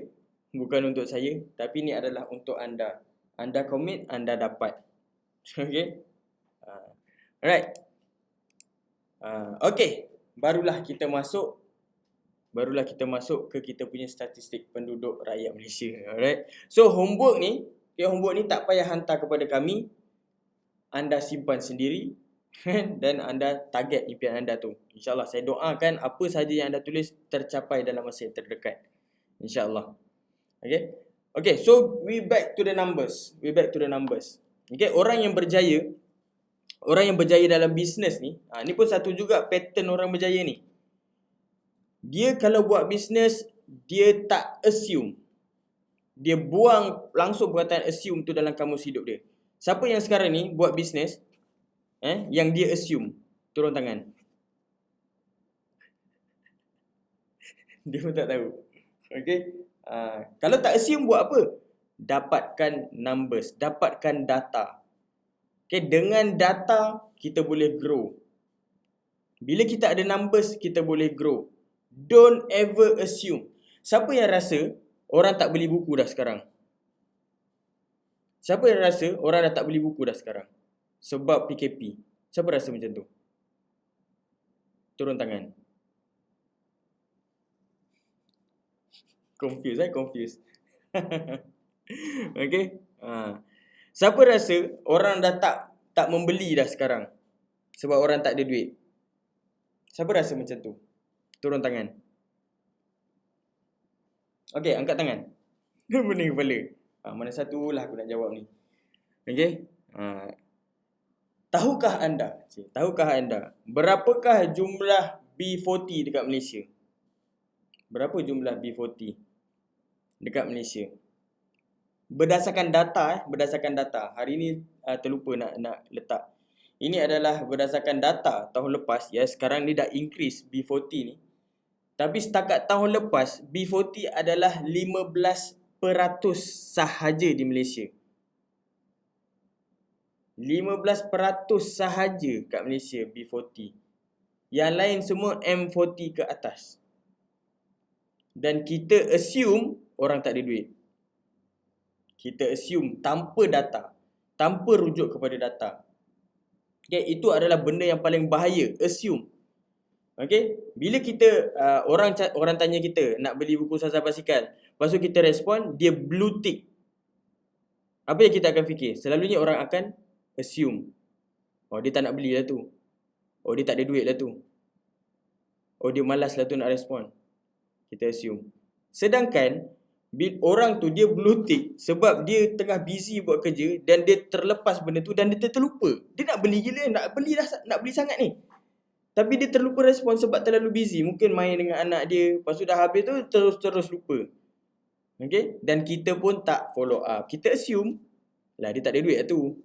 A: Bukan untuk saya. Tapi ni adalah untuk anda. Anda komit, anda dapat. Okay. Alright. Okay. Barulah kita masuk ke kita punya statistik penduduk rakyat Malaysia. Alright. So homework ni tak payah hantar kepada kami. Anda simpan sendiri dan anda target impian anda tu. InsyaAllah saya doakan apa sahaja yang anda tulis tercapai dalam masa yang terdekat. InsyaAllah. Okay, so we back to the numbers. Okay, orang yang berjaya dalam bisnes ni, ni pun satu juga pattern orang berjaya ni. Dia kalau buat bisnes, dia tak assume. Dia buang langsung perkataan assume tu dalam kamus hidup dia. Siapa yang sekarang ni buat bisnes yang dia assume? Turun tangan. Dia pun tak tahu. Okay. Kalau tak assume buat apa? Dapatkan numbers, dapatkan data. Okay, dengan data kita boleh grow. Bila kita ada numbers, kita boleh grow. Don't ever assume. Siapa yang rasa orang tak beli buku dah sekarang? Siapa yang rasa orang dah tak beli buku dah sekarang? Sebab PKP. Siapa rasa macam tu? Turun tangan. Confused. Okay. Siapa rasa orang dah tak membeli dah sekarang? Sebab orang tak ada duit. Siapa rasa macam tu? Turun tangan. Okay, angkat tangan. Pening kepala. Mana satu lah aku nak jawab ni. Okay. Tahukah anda berapakah jumlah B40 dekat Malaysia? Berapa jumlah B40 dekat Malaysia? Berdasarkan data. Hari ni terlupa nak letak. Ini adalah berdasarkan data tahun lepas. Sekarang ni dah increase B40 ni. Tapi setakat tahun lepas, B40 adalah 15% sahaja di Malaysia. 15% sahaja kat Malaysia B40. Yang lain semua M40 ke atas. Dan kita assume orang tak ada duit. Kita assume tanpa data, tanpa rujuk kepada data. Okay, itu adalah benda yang paling bahaya, assume. Okay, bila kita orang tanya kita nak beli buku Sazal Basikal, lepas tu kita respon dia blue tick. Apa yang kita akan fikir? Selalunya orang akan assume, oh dia tak nak beli lah tu. Oh dia tak ada duit lah tu. Oh dia malas lah tu nak respon. Kita assume. Sedangkan orang tu dia blue tick sebab dia tengah busy buat kerja dan dia terlepas benda tu dan dia terlupa. Dia nak beli gila, nak beli sangat ni. Tapi dia terlupa respon sebab terlalu busy. Mungkin main dengan anak dia. Lepas tu dah habis tu terus lupa. Okay? Dan kita pun tak follow up. Kita assume lah dia tak ada duit lah tu.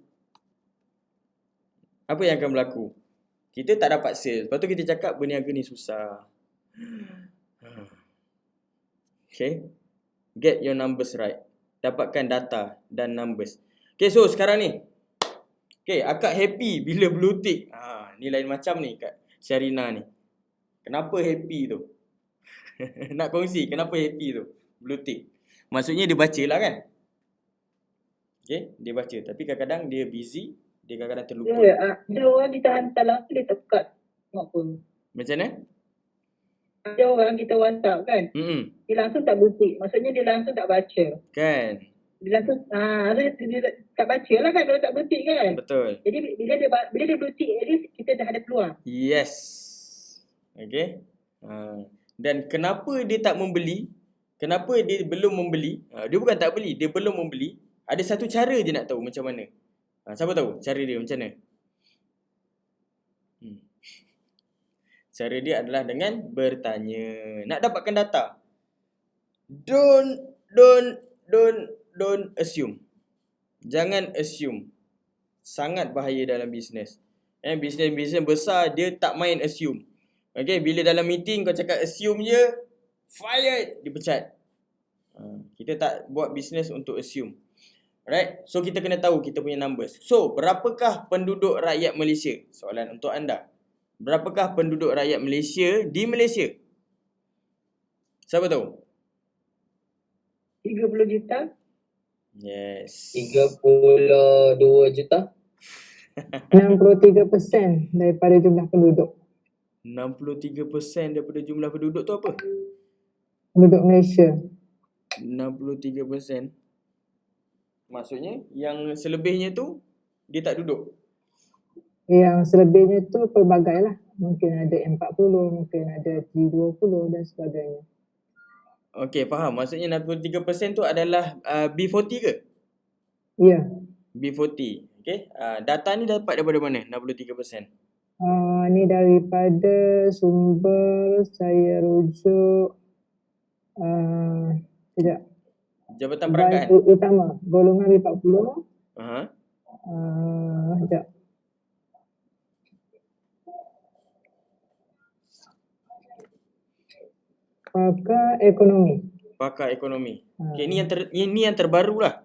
A: Apa yang akan berlaku? Kita tak dapat sales. Lepas tu kita cakap berniaga ni susah. Okay? Get your numbers right. Dapatkan data dan numbers. Okay, so sekarang ni. Okay, akak happy bila blue tick. Ni lain macam ni kat Syarina ni. Kenapa happy tu? Nak kongsi kenapa happy tu? Blue tick. Maksudnya dia baca lah kan? Okay, dia baca. Tapi kadang-kadang dia busy. Dia kadang-kadang terlupa.
D: Ada orang kita hantar langsung dia tekat. Apa?
A: Macam mana?
D: Ada orang kita WhatsApp kan? Dia langsung tak butik. Maksudnya dia langsung tak baca.
A: Kan?
D: Dia langsung dia tak baca lah kan kalau tak blue tick kan.
A: Betul.
D: Jadi bila dia blue tick, at least kita dah ada peluang.
A: Yes. Okay. Dan kenapa dia tak membeli? Kenapa dia belum membeli? Dia bukan tak beli, dia belum membeli. Ada satu cara je nak tahu macam mana. Siapa tahu cara dia macam mana? Cara dia adalah dengan bertanya. Nak dapatkan data. Don't assume. Jangan assume. Sangat bahaya dalam bisnes. Bisnes besar dia tak main assume. Okay, bila dalam meeting kau cakap assume je, fired, dipecat. Kita tak buat bisnes untuk assume. Alright, so kita kena tahu kita punya numbers. So, berapakah penduduk rakyat Malaysia? Soalan untuk anda. Berapakah penduduk rakyat Malaysia di Malaysia? Siapa tahu?
D: 30 juta.
A: Yes.
C: 32 juta.
B: 63% daripada jumlah penduduk.
A: 63% daripada jumlah penduduk tu apa?
B: Penduduk Malaysia.
A: 63%. Maksudnya yang selebihnya tu dia tak duduk.
B: Yang selebihnya tu pelbagai lah. Mungkin ada 40, mungkin ada G20 dan sebagainya.
A: Okey, faham. Maksudnya 63% tu adalah B40 ke?
B: Ya.
A: B40. Okey. Data ni dapat daripada mana? 63%.
B: Ni daripada sumber saya rujuk sekejap.
A: Jabatan Perangkaan.
B: Utama golongan B40. Sekejap. Pakar ekonomi.
A: Pakar ekonomi. Okey, ini yang terbaru lah.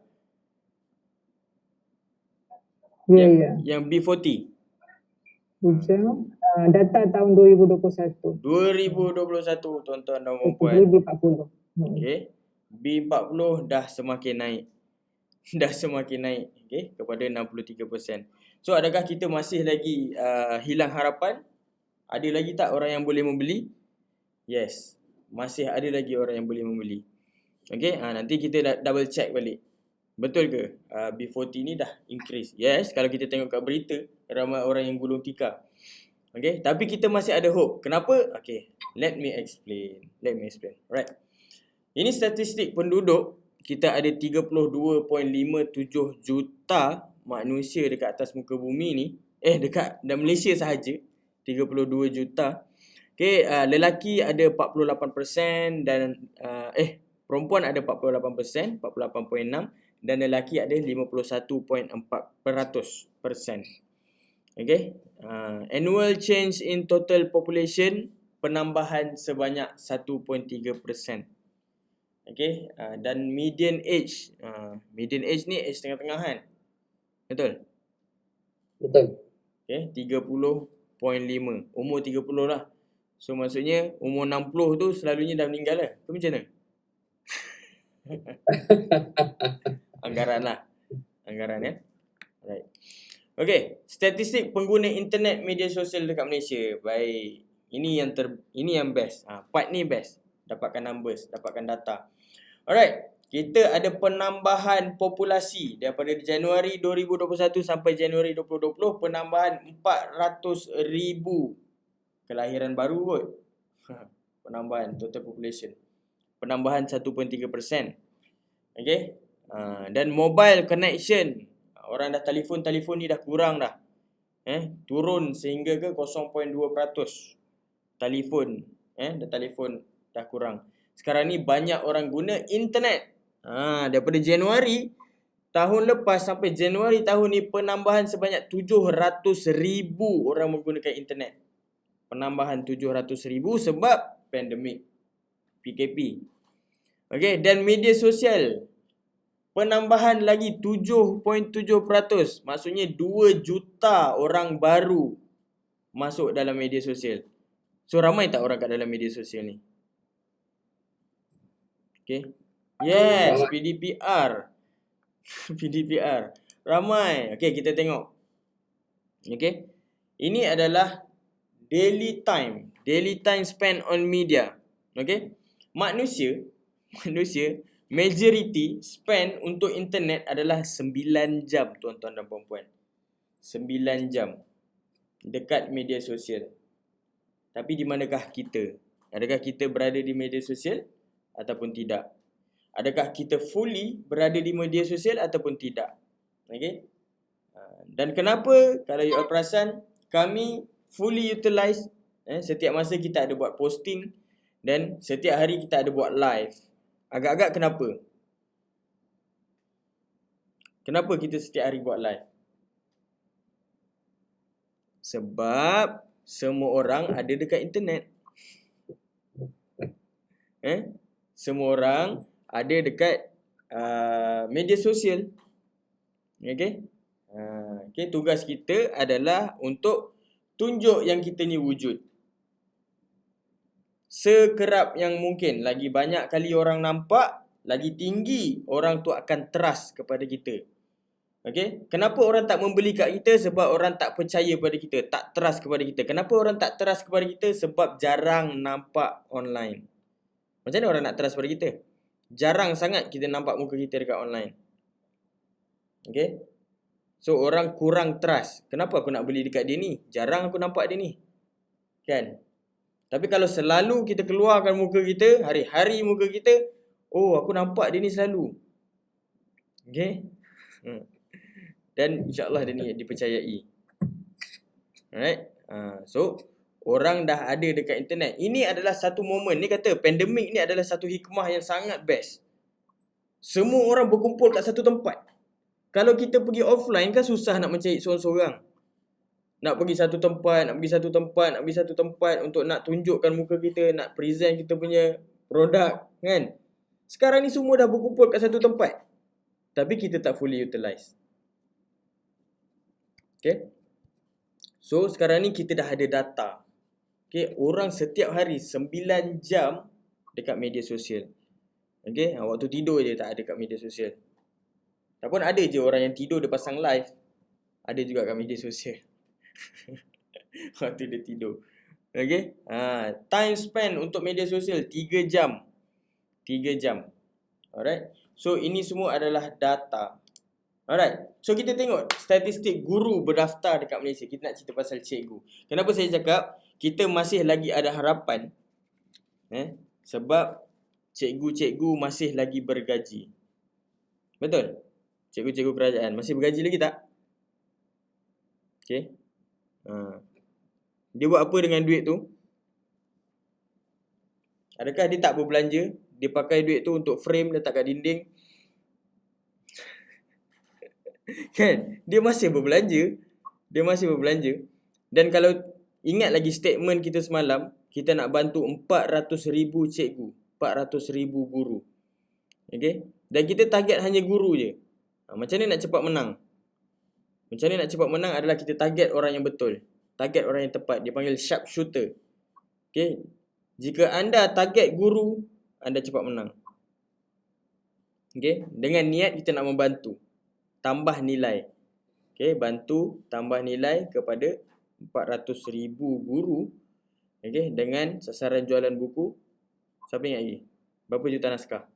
B: Ya.
A: Yang B40.
B: Hujung. Data tahun 2021.
A: 2021 tuan-tuan dan puan-puan.
B: B40.
A: Okey. B40 dah semakin naik. Dah semakin naik, okey, kepada 63%. So adakah kita masih lagi hilang harapan? Ada lagi tak orang yang boleh membeli? Yes. Masih ada lagi orang yang boleh membeli. Okey, nanti kita double check balik. Betul ke B40 ni dah increase? Yes, kalau kita tengok kat berita, ramai orang yang gulung tikar. Okey, tapi kita masih ada hope. Kenapa? Okey, let me explain. Right. Ini statistik penduduk. Kita ada 32.57 juta manusia dekat atas muka bumi ni. Dekat Malaysia sahaja 32 juta. Okey, lelaki ada 48% dan perempuan ada 48%, 48.6, dan lelaki ada 51.4%. Okey. Annual change in total population, penambahan sebanyak 1.3%. Okey, dan median age ni age tengah-tengahan. Betul?
C: Betul.
A: Okey, 30.5. Umur 30 lah. So maksudnya umur 60 tu selalunya dah meninggal lah. Ke macam mana? Anggaran ya. Right. Okey, statistik pengguna internet media sosial dekat Malaysia. Baik. Ini yang best. Part ni best. Dapatkan numbers, dapatkan data. Alright. Kita ada penambahan populasi daripada Januari 2021 sampai Januari 2020, penambahan 400,000 kelahiran baru kot. Penambahan total population. Penambahan 1.3%. Okay. Dan mobile connection. Orang dah telefon ni dah kurang dah. Turun sehingga ke 0.2%. Telefon dah kurang. Sekarang ni banyak orang guna internet. Daripada Januari tahun lepas sampai Januari tahun ni, penambahan sebanyak 700,000 orang menggunakan internet. Penambahan 700,000 sebab pandemik, PKP. Okey, dan media sosial, penambahan lagi 7.7%. Maksudnya 2 juta orang baru masuk dalam media sosial. So ramai tak orang kat dalam media sosial ni? Okey. Yes, PDPR. PDPR. Ramai. Okey, kita tengok. Okey. Ini adalah daily time spent on media. Okey. Manusia majority spend untuk internet adalah 9 jam tuan-tuan dan puan-puan. 9 jam dekat media sosial. Tapi di manakah kita? Adakah kita berada di media sosial ataupun tidak? Adakah kita fully berada di media sosial ataupun tidak? Okay? Dan kenapa kalau you all perasan kami fully utilize setiap masa kita ada buat posting dan setiap hari kita ada buat live. Agak-agak kenapa? Kenapa kita setiap hari buat live? Sebab semua orang ada dekat internet. Semua orang ada dekat media sosial. Okay? Okay, tugas kita adalah untuk tunjuk yang kita ni wujud. Sekerap yang mungkin. Lagi banyak kali orang nampak, lagi tinggi orang tu akan trust kepada kita. Okay? Kenapa orang tak membeli kat kita? Sebab orang tak percaya pada kita, tak trust kepada kita. Kenapa orang tak trust kepada kita? Sebab jarang nampak online. Macam mana orang nak trust pada kita? Jarang sangat kita nampak muka kita dekat online. Okay? So orang kurang trust. Kenapa aku nak beli dekat dia ni? Jarang aku nampak dia ni. Kan? Tapi kalau selalu kita keluarkan muka kita, hari-hari muka kita, oh aku nampak dia ni selalu. Okay? Dan insyaAllah dia ni dipercayai. Alright? So orang dah ada dekat internet. Ini adalah satu momen. Ni kata pandemik ni adalah satu hikmah yang sangat best. Semua orang berkumpul kat satu tempat. Kalau kita pergi offline kan susah nak mencari seorang-seorang. Nak pergi satu tempat, nak pergi satu tempat untuk nak tunjukkan muka kita, nak present kita punya produk, kan? Sekarang ni semua dah berkumpul kat satu tempat. Tapi kita tak fully utilize. Okay? So sekarang ni kita dah ada data. Okay, orang setiap hari 9 jam dekat media sosial. Okay, waktu tidur je tak ada kat media sosial. Ataupun ada je orang yang tidur dia pasang live. Ada juga kat media sosial. Waktu dia tidur. Okay, time spend untuk media sosial 3 jam. 3 jam. Alright. So ini semua adalah data. Alright. So kita tengok statistik guru berdaftar dekat Malaysia. Kita nak cerita pasal cikgu. Kenapa saya cakap kita masih lagi ada harapan? Sebab cikgu-cikgu masih lagi bergaji. Betul? Cikgu-cikgu kerajaan masih bergaji lagi tak? Okay. Dia buat apa dengan duit tu? Adakah dia tak berbelanja? Dia pakai duit tu untuk frame letak kat dinding? Kan? Dia masih berbelanja. Dia masih berbelanja. Dan kalau ingat lagi statement kita semalam, kita nak bantu 400,000 cikgu, 400,000 guru. Okay? Dan kita target hanya guru je. Macam mana nak cepat menang? Macam mana nak cepat menang adalah kita target orang yang betul. Target orang yang tepat. Dia panggil sharp shooter. Okay? Jika anda target guru, anda cepat menang. Okay? Dengan niat kita nak membantu. Tambah nilai. Okay? Bantu tambah nilai kepada 400,000 guru. Okay? Dengan sasaran jualan buku. Siapa ingat lagi? Berapa juta naskah?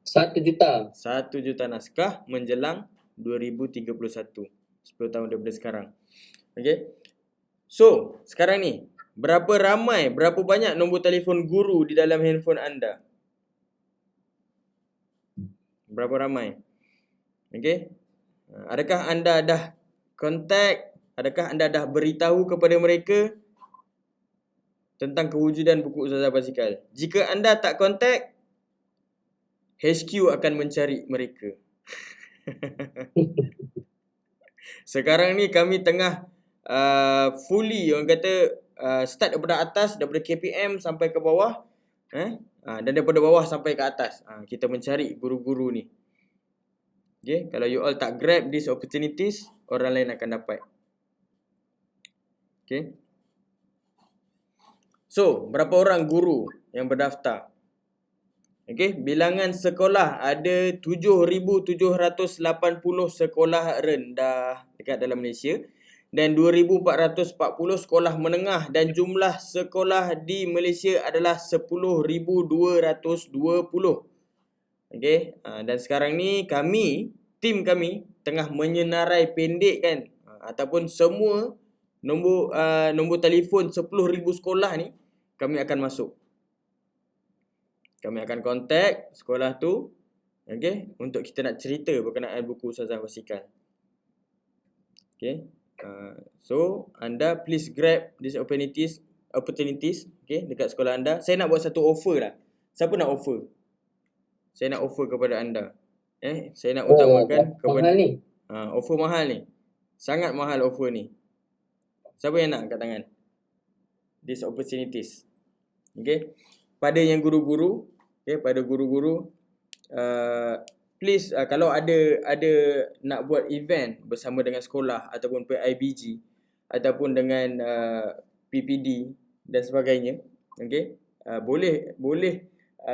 C: 1 juta.
A: 1 juta naskah menjelang 2031. 10 tahun daripada sekarang. Okay. So, sekarang ni, berapa banyak nombor telefon guru di dalam handphone anda? Berapa ramai? Okay. Adakah anda dah contact? Adakah anda dah beritahu kepada mereka tentang kewujudan buku Ustazah Basikal? Jika anda tak contact, HQ akan mencari mereka. Sekarang ni kami tengah fully, orang kata start daripada atas, daripada KPM sampai ke bawah, dan daripada bawah sampai ke atas. Kita mencari guru-guru ni. Okay, kalau you all tak grab these opportunities, orang lain akan dapat. Okay. So, berapa orang guru yang berdaftar? Okay, bilangan sekolah ada 7,780 sekolah rendah dekat dalam Malaysia dan 2,440 sekolah menengah dan jumlah sekolah di Malaysia adalah 10,220. Okey, dan sekarang ni tim kami tengah menyenarai pendekkan ataupun semua nombor telefon 10,000 sekolah ni kami akan masuk. Kami akan kontak sekolah tu, okey, untuk kita nak cerita berkenaan buku Ustazah Wasikal. Okey. So anda please grab these opportunities, okey, dekat sekolah anda. Saya nak buat satu offer lah. Siapa nak offer? Saya nak offer kepada anda. Saya nak utamakan kepada
C: mahal ni.
A: offer mahal ni. Sangat mahal offer ni. Siapa yang nak angkat tangan? These opportunities. Okey. Pada yang guru-guru, okey, pada guru-guru please kalau ada nak buat event bersama dengan sekolah ataupun PIBG ataupun dengan PPD dan sebagainya, okey, boleh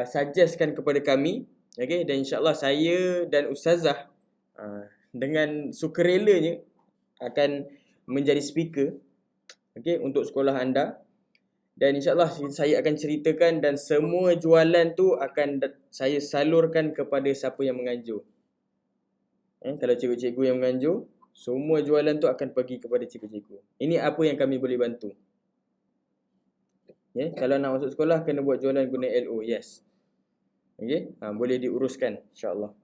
A: suggestkan kepada kami, okey, dan insya-Allah saya dan ustazah dengan sukarelanya akan menjadi speaker, okey, untuk sekolah anda. Dan insya-Allah saya akan ceritakan dan semua jualan tu akan saya salurkan kepada siapa yang menganjur. Kalau cikgu-cikgu yang menganjur, semua jualan tu akan pergi kepada cikgu-cikgu. Ini apa yang kami boleh bantu. Kalau nak masuk sekolah kena buat jualan guna LO, yes. Okey, boleh diuruskan insya-Allah.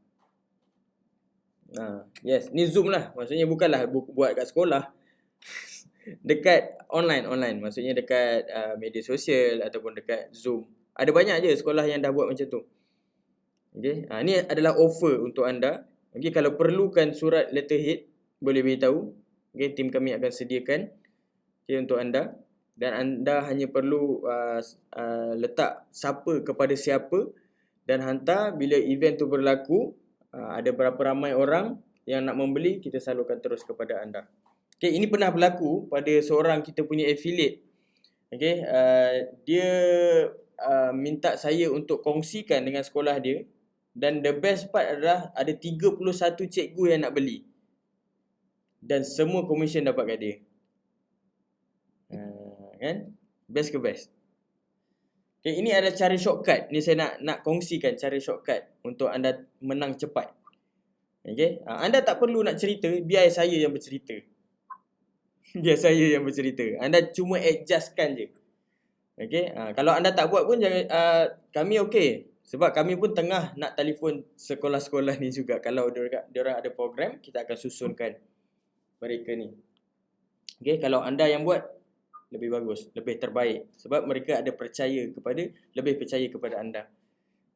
A: Yes, ni Zoom lah. Maksudnya bukanlah buat kat sekolah. Dekat online, maksudnya dekat media sosial ataupun dekat Zoom. Ada banyak je sekolah yang dah buat macam tu. Okey, ni adalah offer untuk anda. Okey, kalau perlukan surat letterhead boleh beritahu. Okey, tim kami akan sediakan untuk anda dan anda hanya perlu letak siapa kepada siapa dan hantar bila event tu berlaku. Ada berapa ramai orang yang nak membeli, kita salurkan terus kepada anda. Okay, ini pernah berlaku pada seorang kita punya affiliate. Okay, dia minta saya untuk kongsikan dengan sekolah dia. Dan the best part adalah ada 31 cikgu yang nak beli. Dan semua komisen dapat kat dia. Kan? Best ke best? Okay, ini adalah cara shortcut. Ni saya nak kongsikan cara shortcut untuk anda menang cepat. Okay, anda tak perlu nak cerita, biar saya yang bercerita. Biar saya yang bercerita. Anda cuma adjustkan je. Okay, kalau anda tak buat pun jangan, kami okey. Sebab kami pun tengah nak telefon sekolah-sekolah ni juga. Kalau diorang ada program, kita akan susunkan mereka ni. Okay, kalau anda yang buat, lebih bagus, lebih terbaik. Sebab mereka lebih percaya kepada anda.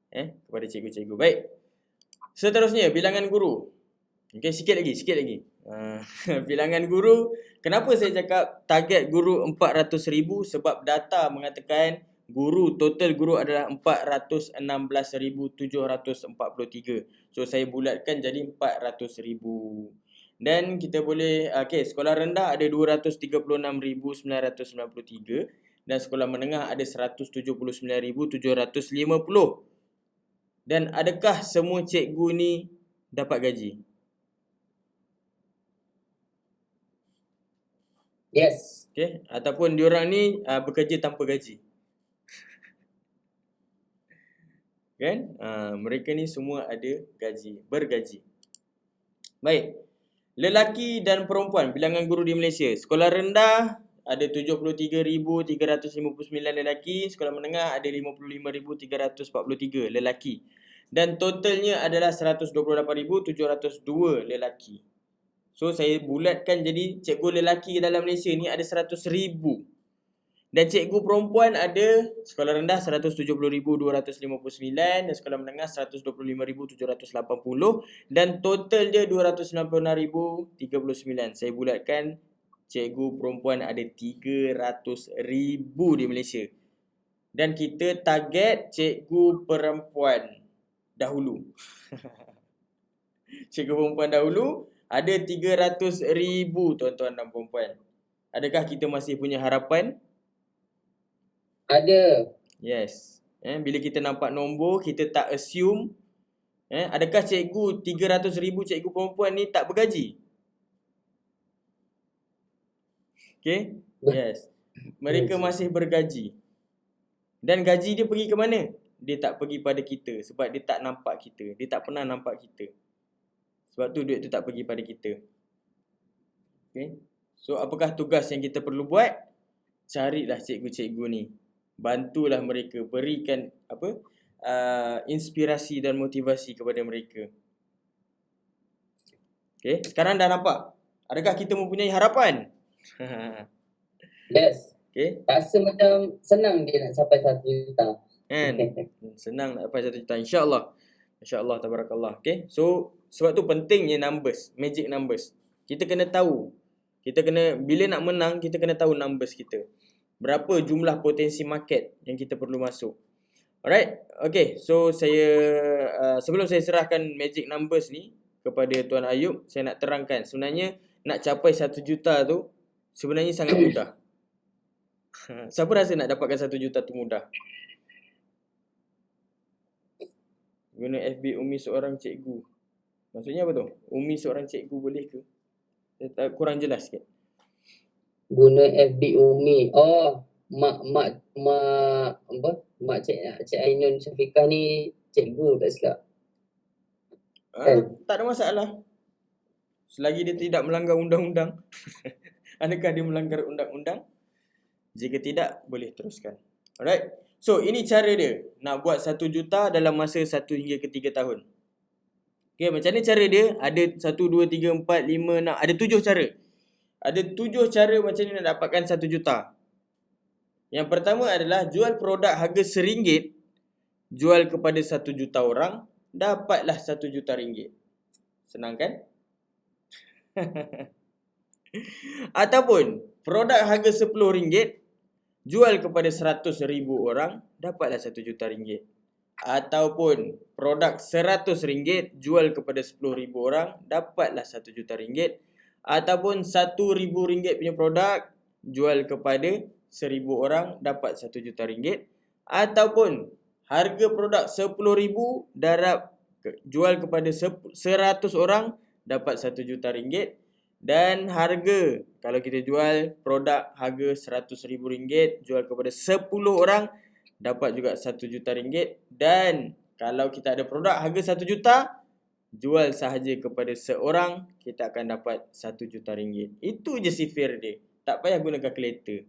A: Kepada cikgu-cikgu. Baik. Seterusnya, bilangan guru. Okay, sikit lagi. Bilangan guru. Kenapa saya cakap target guru 400,000? Sebab data mengatakan total guru adalah 416,743. So saya bulatkan jadi 400,000. Dan kita boleh, sekolah rendah ada 236,993 dan sekolah menengah ada 179,750. Dan adakah semua cikgu ni dapat gaji?
C: Yes.
A: Okay, ataupun diorang ni bekerja tanpa gaji. Kan? Mereka ni semua ada gaji, bergaji. Baik. Lelaki dan perempuan, bilangan guru di Malaysia. Sekolah rendah ada 73,359 lelaki, sekolah menengah ada 55,343 lelaki. Dan totalnya adalah 128,702 lelaki. So saya bulatkan jadi cikgu lelaki dalam Malaysia ni ada 100,000. Dan cikgu perempuan ada sekolah rendah 170,259 dan sekolah menengah 125,780 dan total dia 296,039. Saya bulatkan cikgu perempuan ada 300,000 di Malaysia. Dan kita target cikgu perempuan dahulu. Cikgu perempuan dahulu ada 300,000 tuan-tuan dan puan-puan. Adakah kita masih punya harapan?
C: Ada.
A: Yes. Bila kita nampak nombor, kita tak assume. Adakah 300,000 cikgu perempuan ni tak bergaji? Okay. Yes. Mereka masih bergaji. Dan gaji dia pergi ke mana? dia tak pergi pada kita sebab dia tak nampak kita. Dia tak pernah nampak kita. Sebab tu duit tu tak pergi pada kita. Okay. So apakah tugas yang kita perlu buat? Carilah cikgu-cikgu ni. Bantulah mereka, berikan inspirasi dan motivasi kepada mereka. Okay, sekarang dah nampak. Adakah kita mempunyai harapan?
C: Yes.
A: Okay,
C: Rasa macam senang dia nak sampai 1 juta.
A: kan? Senang nak dapat 1 juta, insya-Allah. Masya-Allah, tabarakallah. Okay, so sebab tu pentingnya numbers, magic numbers. Kita kena tahu. Bila nak menang, kita kena tahu numbers kita. Berapa jumlah potensi market yang kita perlu masuk. Alright, okay. So sebelum saya serahkan magic numbers ni kepada Tuan Ayub, saya nak terangkan sebenarnya nak capai 1 juta tu sebenarnya sangat mudah. Siapa rasa nak dapatkan 1 juta tu mudah? Guna FB Umi seorang cikgu. Maksudnya apa tu? Umi seorang cikgu boleh ke? Kurang jelas sikit.
C: Guna FB Umi. Oh, mak Cik Ainun Syafiqah ni cikgu tak silap.
A: Tak ada masalah. Selagi dia tidak melanggar undang-undang. Adakah dia melanggar undang-undang? Jika tidak, boleh teruskan. Alright. So, ini cara dia. Nak buat 1 juta dalam masa 1 hingga ke 3 tahun. Okay, macam mana cara dia? Ada 1, 2, 3, 4, 5, 6. Ada 7 cara. Ada 7 cara macam ni nak dapatkan 1 juta. Yang pertama adalah jual produk harga RM1. Jual kepada 1 juta orang. Dapatlah 1 juta ringgit. Senang kan? Ataupun produk harga RM10. Jual kepada 100,000 orang. Dapatlah 1 juta ringgit. Ataupun produk RM100. Jual kepada 10,000 orang. Dapatlah 1 juta ringgit. Ataupun RM1,000 punya produk. Jual kepada 1,000 orang. Dapat 1 juta ringgit. Ataupun harga produk RM10,000 jual kepada 100 orang. Dapat 1 juta ringgit. Dan harga, kalau kita jual produk harga RM100,000, jual kepada 10 orang, dapat juga 1 juta ringgit. Dan kalau kita ada produk harga 1 juta, jual sahaja kepada seorang, kita akan dapat 1 juta ringgit. Itu je sifir dia. Tak payah guna kalkulator.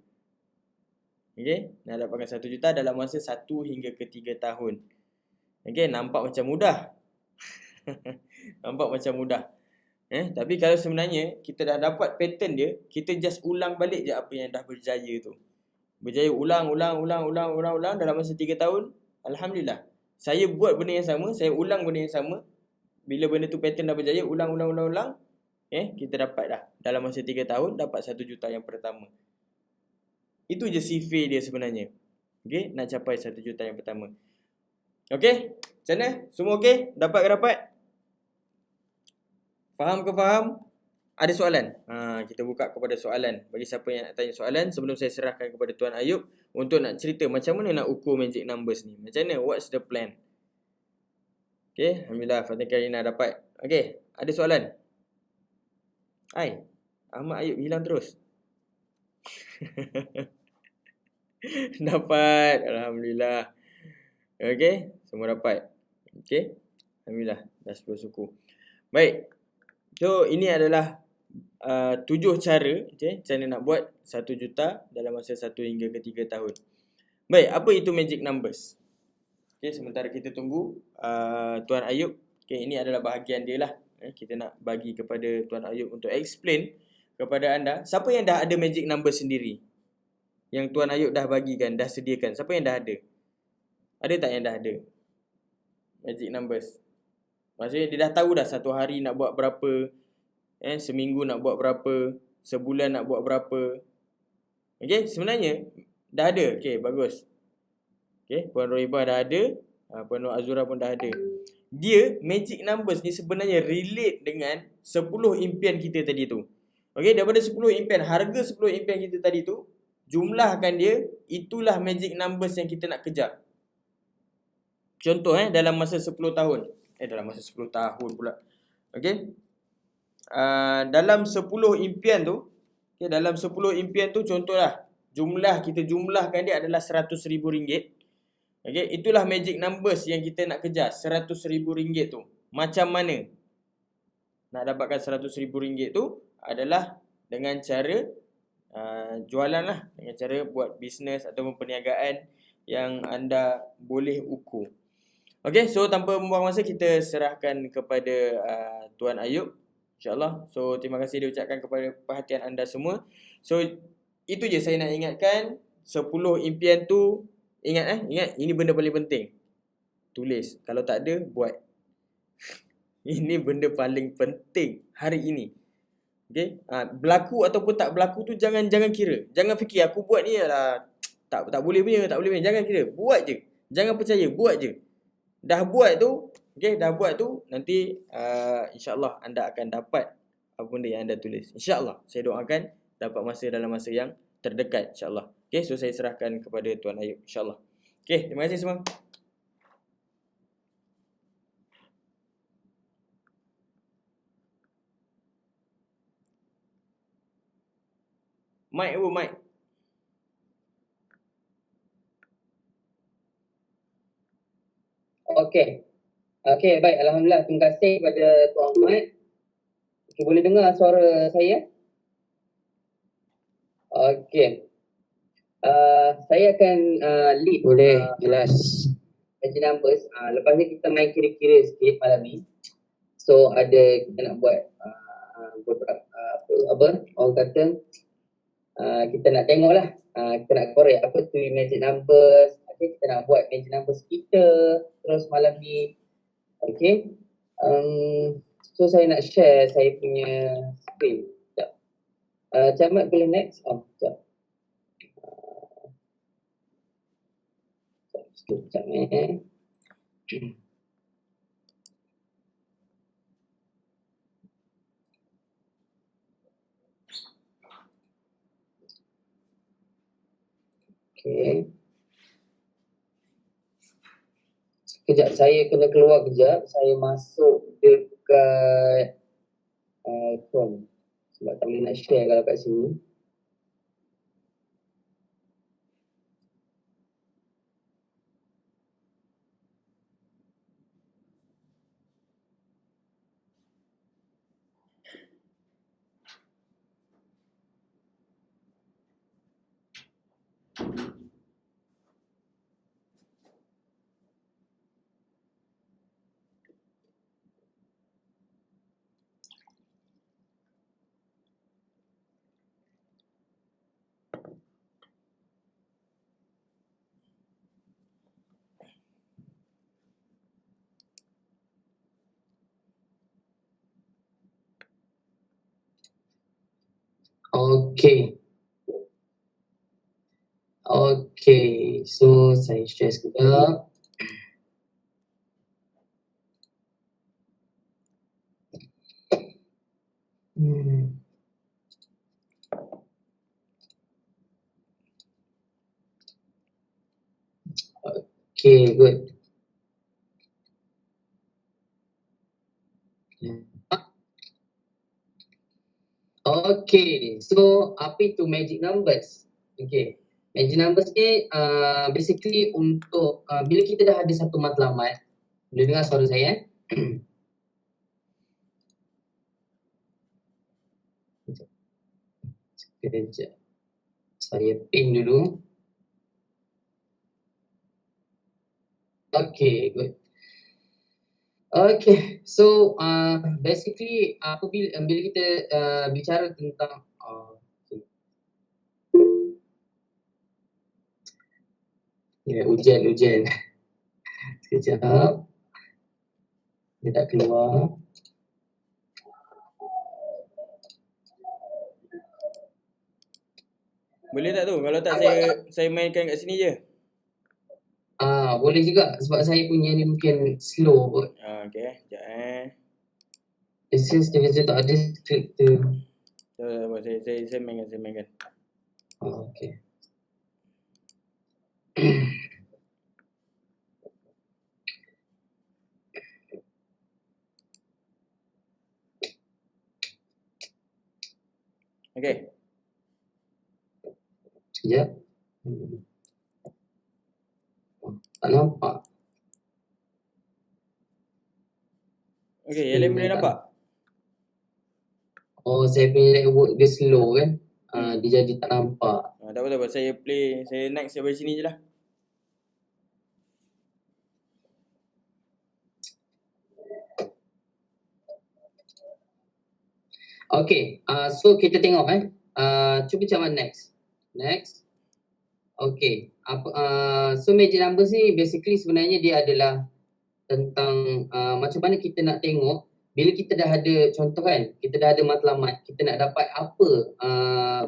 A: Okay, nak dapatkan 1 juta dalam masa 1 hingga ke 3 tahun. Okay, nampak macam mudah. Nampak macam mudah. Tapi kalau sebenarnya kita dah dapat pattern dia, kita just ulang balik je apa yang dah berjaya tu. Berjaya ulang dalam masa 3 tahun. Alhamdulillah. Saya buat benda yang sama, saya ulang benda yang sama. Bila benda tu pattern dah berjaya, ulang. Kita dapat dah. Dalam masa 3 tahun, dapat 1 juta yang pertama. Itu je sifir dia sebenarnya. Okay, nak capai 1 juta yang pertama. Okay, macam mana? Semua okay? Dapat ke dapat? Faham ke faham? Ada soalan? Kita buka kepada soalan. Bagi siapa yang nak tanya soalan, sebelum saya serahkan kepada Tuan Ayub untuk nak cerita macam mana nak ukur magic numbers ni. Macam mana? What's the plan? Okay, Alhamdulillah Fatin Karina dapat. Okay, ada soalan? Ahmad Ayub hilang terus. Dapat. Alhamdulillah. Okay, semua dapat. Okay, Alhamdulillah. Dah 10 suku. Baik. So, ini adalah 7 cara, okay, cara nak buat 1 juta dalam masa 1 hingga ke 3 tahun. Baik, apa itu magic numbers? Okay, sementara kita tunggu Tuan Ayub. Okay, ini adalah bahagian dia lah. Kita nak bagi kepada Tuan Ayub untuk explain kepada anda. Siapa yang dah ada magic numbers sendiri? Yang Tuan Ayub dah bagikan, dah sediakan. Siapa yang dah ada? Ada tak yang dah ada magic numbers? Maksudnya dia dah tahu dah satu hari nak buat berapa, seminggu nak buat berapa, sebulan nak buat berapa. Okay, sebenarnya dah ada. Okay, bagus. Okay, Puan Rohibah dah ada, Puan Nur Azura pun dah ada. Dia, magic numbers ni sebenarnya relate dengan 10 impian kita tadi tu. Okay, daripada 10 impian, harga 10 impian kita tadi tu, jumlahkan dia, itulah magic numbers yang kita nak kejar. Contoh dalam masa 10 tahun. Dalam masa 10 tahun pula. Okay. Dalam 10 impian tu, okay, dalam 10 impian tu contohlah, kita jumlahkan dia adalah RM100,000. Okay, itulah magic numbers yang kita nak kejar, RM100,000 tu. Macam mana nak dapatkan RM100,000 tu? Adalah dengan cara jualan lah, dengan cara buat bisnes ataupun perniagaan yang anda boleh ukur. Okay, so tanpa membuang masa, kita serahkan kepada Tuan Ayub, InsyaAllah. So terima kasih diucapkan kepada perhatian anda semua. So itu je saya nak ingatkan. 10 impian tu, ingat ini benda paling penting. Tulis, kalau tak ada, buat. Ini benda paling penting hari ini. Okay? Berlaku ataupun tak berlaku tu jangan kira. Jangan fikir aku buat ni lah tak boleh punya. Jangan kira. Buat je. Jangan percaya, buat je. Dah buat tu, okay, nanti insya-Allah anda akan dapat apa benda yang anda tulis. Insya-Allah. Saya doakan dapat dalam masa yang terdekat, insya-Allah. Okay, so saya serahkan kepada Tuan Ayub, insya-Allah. Okay, terima kasih semua. Mic.
C: Okey, baik. Alhamdulillah. Terima kasih kepada Tuan Ahmad. Okey, boleh dengar suara saya? Okey. Saya akan lead.
F: Boleh, jelas.
C: Magic numbers. Lepas ni kita main kira-kira sikit malam ni. So kita nak buat beberapa orang kata kita nak tengok lah, kita nak korek apa tu magic numbers. Okay, kita nak buat magic numbers kita terus malam ni. Okay, so saya nak share saya punya screen. Sekejap. Cik Ahmad boleh next? Sekejap. Sekejap Okay. Sekejap, saya kena keluar kejap. Saya masuk dekat Chrome. Sebab tak boleh nak share kalau kat sini. Okay, so saya share sekejap. Okay, good. Okay, so apa itu magic numbers? Okay, magic numbers ni basically untuk bila kita dah ada satu matlamat. Boleh dengar suara saya? Sekejap. Saya pin dulu. Okay, good. Okay, so basically bila kita bicara tentang hujan. Sekejap. Dia tak keluar.
A: Boleh tak tu? Kalau tak saya mainkan kat sini je.
C: Boleh juga sebab saya punya ni mungkin slow kot.
A: Okay, sekejap
C: It's just dia tak ada script tu.
A: Saya mainkan.
C: Okay.
A: Okay.
C: Sekejap. Tak nampak.
A: Okey, yang lain boleh
C: Tak-
A: nampak?
C: Oh, saya punya network dia slow kan.
A: Hmm.
C: Dia jadi tak nampak.
A: Tak apa, tak apa. Saya play. Saya next daripada sini je lah.
C: Okay, so kita tengok cuba cawan next. Next. Okay, so magic numbers ni basically sebenarnya dia adalah tentang macam mana kita nak tengok bila kita dah ada contoh kan, kita dah ada matlamat, kita nak dapat apa,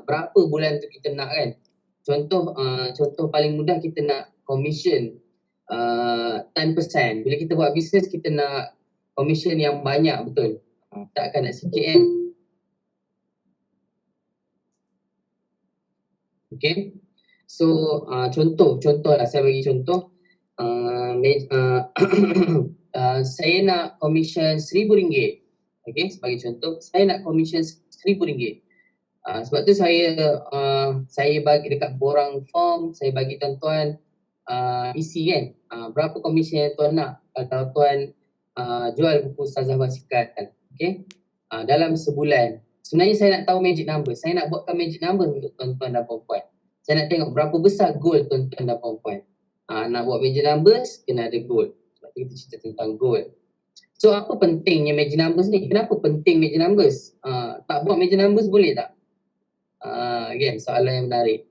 C: berapa bulan tu kita nak kan. Contoh paling mudah kita nak commission 10%. Bila kita buat bisnes kita nak commission yang banyak, betul. Tak akan nak sikit kan. Okay. So contoh lah, saya bagi contoh. Saya nak commission RM1,000. Okay, sebagai contoh, saya nak commission RM1,000. Sebab tu saya bagi dekat borang form, saya bagi tuan-tuan isi kan, berapa commission yang tuan nak kalau tuan jual buku Ustazah Basikal. Okay, dalam sebulan. Sebenarnya saya nak tahu magic number. Saya nak buatkan magic number untuk tuan-tuan dan puan-puan. Saya nak tengok berapa besar goal tuan-tuan dan puan-puan. Nak buat magic numbers, kena ada goal. Sebab tu kita cerita tentang goal. So apa pentingnya magic numbers ni? Kenapa penting magic numbers? Tak buat magic numbers boleh tak? Again, soalan yang menarik.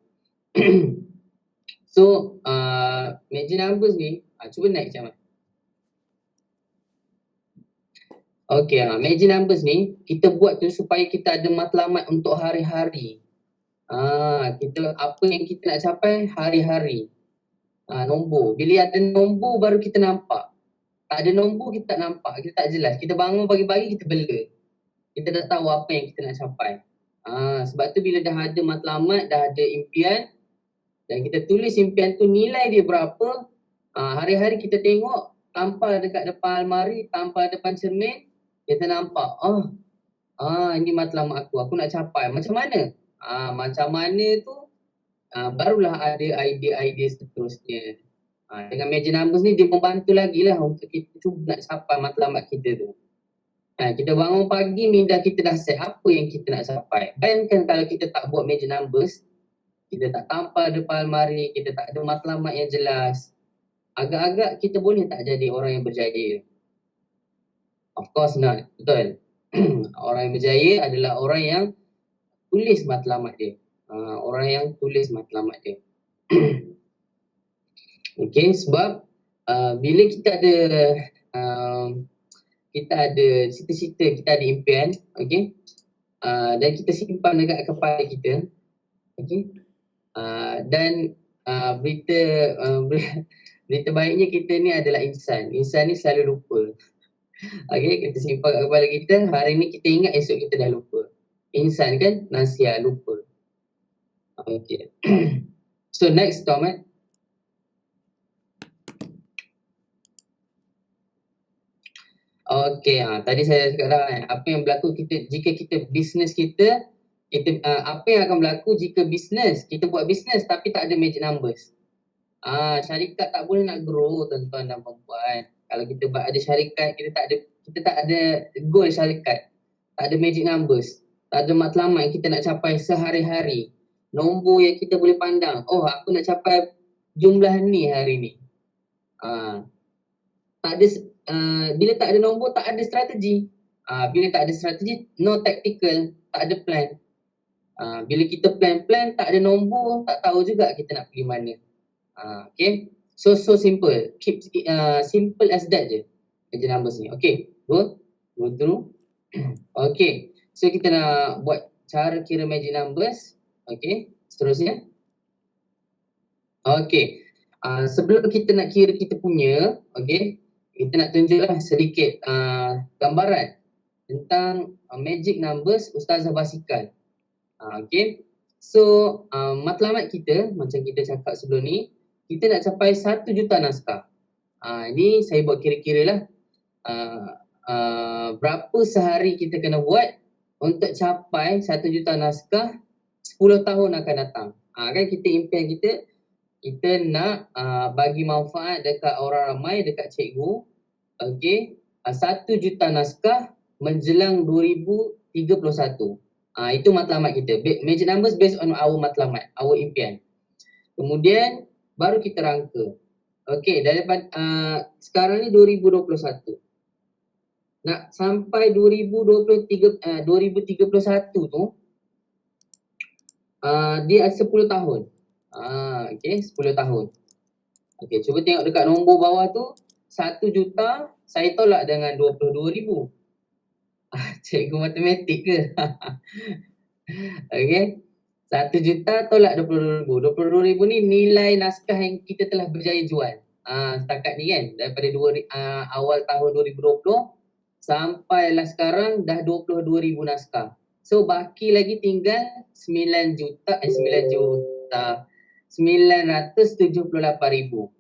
C: So magic numbers ni, cuba naik macam mana? Okay, magic numbers ni kita buat tu supaya kita ada matlamat untuk hari-hari. Kita apa yang kita nak capai hari-hari. Nombor. Bila ada nombor baru kita nampak. Tak ada nombor kita tak nampak, kita tak jelas. Kita bangun pagi-pagi kita bela. Kita dah tahu apa yang kita nak capai. Sebab tu bila dah ada matlamat, dah ada impian dan kita tulis impian tu nilai dia berapa, hari-hari kita tengok tampal dekat depan almari, tampal depan cermin, kita nampak, ini matlamat aku nak capai. Macam mana? Macam mana tu barulah ada idea-idea seterusnya. Dengan magic numbers ni dia membantu lagi lah untuk kita cuba nak capai matlamat kita tu. Kita bangun pagi, minda kita dah set apa yang kita nak capai. Bayangkan kalau kita tak buat magic numbers, kita tak tampal depan almari, kita tak ada matlamat yang jelas, agak-agak kita boleh tak jadi orang yang berjaya? Of course not, betul. Orang yang berjaya adalah orang yang tulis matlamat dia. Orang yang tulis matlamat dia. Okay, sebab bila kita ada cita-cita, kita ada impian, okay, dan kita simpan dekat kepala kita, okay, dan berita baiknya kita ni adalah insan. Insan ni selalu lupa. Okay, kita simpan kat kepala kita, hari ni kita ingat, esok kita dah lupa. Insan kan, nasihat lupa. Okay. So next, Ahmad. Okay, tadi saya cakap dah apa yang berlaku jika kita bisnes kita apa yang akan berlaku jika kita buat bisnes tapi tak ada magic numbers. Syarikat tak boleh nak grow, tuan-tuan dan puan-puan. Kalau kita ada syarikat, kita tak ada goal syarikat, tak ada magic numbers, tak ada matlamat yang kita nak capai sehari-hari, nombor yang kita boleh pandang, aku nak capai jumlah ni hari ni. Tak ada bila tak ada nombor, tak ada strategi. Bila tak ada strategi, no tactical, tak ada plan. Bila kita plan, tak ada nombor, tak tahu juga kita nak pergi mana. Okay, so simple. Keep simple as that je magic numbers ni. Okay, go through. Okay, so kita nak buat cara kira magic numbers. Okay, seterusnya. Okay, sebelum kita nak kira kita punya, okay, kita nak tunjuklah sedikit gambaran tentang magic numbers Ustazah Basikal. Okay, so matlamat kita macam kita cakap sebelum ni, kita nak capai 1 juta naskah. Ini saya buat kira-kira lah. Berapa sehari kita kena buat untuk capai 1 juta naskah 10 tahun akan datang. Kan kita impian kita kita nak bagi manfaat dekat orang ramai, dekat cikgu. Okey, 1 juta naskah menjelang 2031. Itu matlamat kita. Magic numbers based on our matlamat, our impian. Kemudian baru kita rangka. Okey, daripada sekarang ni 2021. Nak sampai 2031 tu dia ada 10 tahun. Okey, 10 tahun. Okey, cuba tengok dekat nombor bawah tu, 1 juta saya tolak dengan 22,000. Cikgu matematik ke? Okey. 1 juta tolak 22,000. 22,000 ni nilai naskah yang kita telah berjaya jual. Setakat ni kan, daripada awal tahun 2020 sampailah sekarang dah 22,000 naskah. So baki lagi tinggal 978,000. 978,000.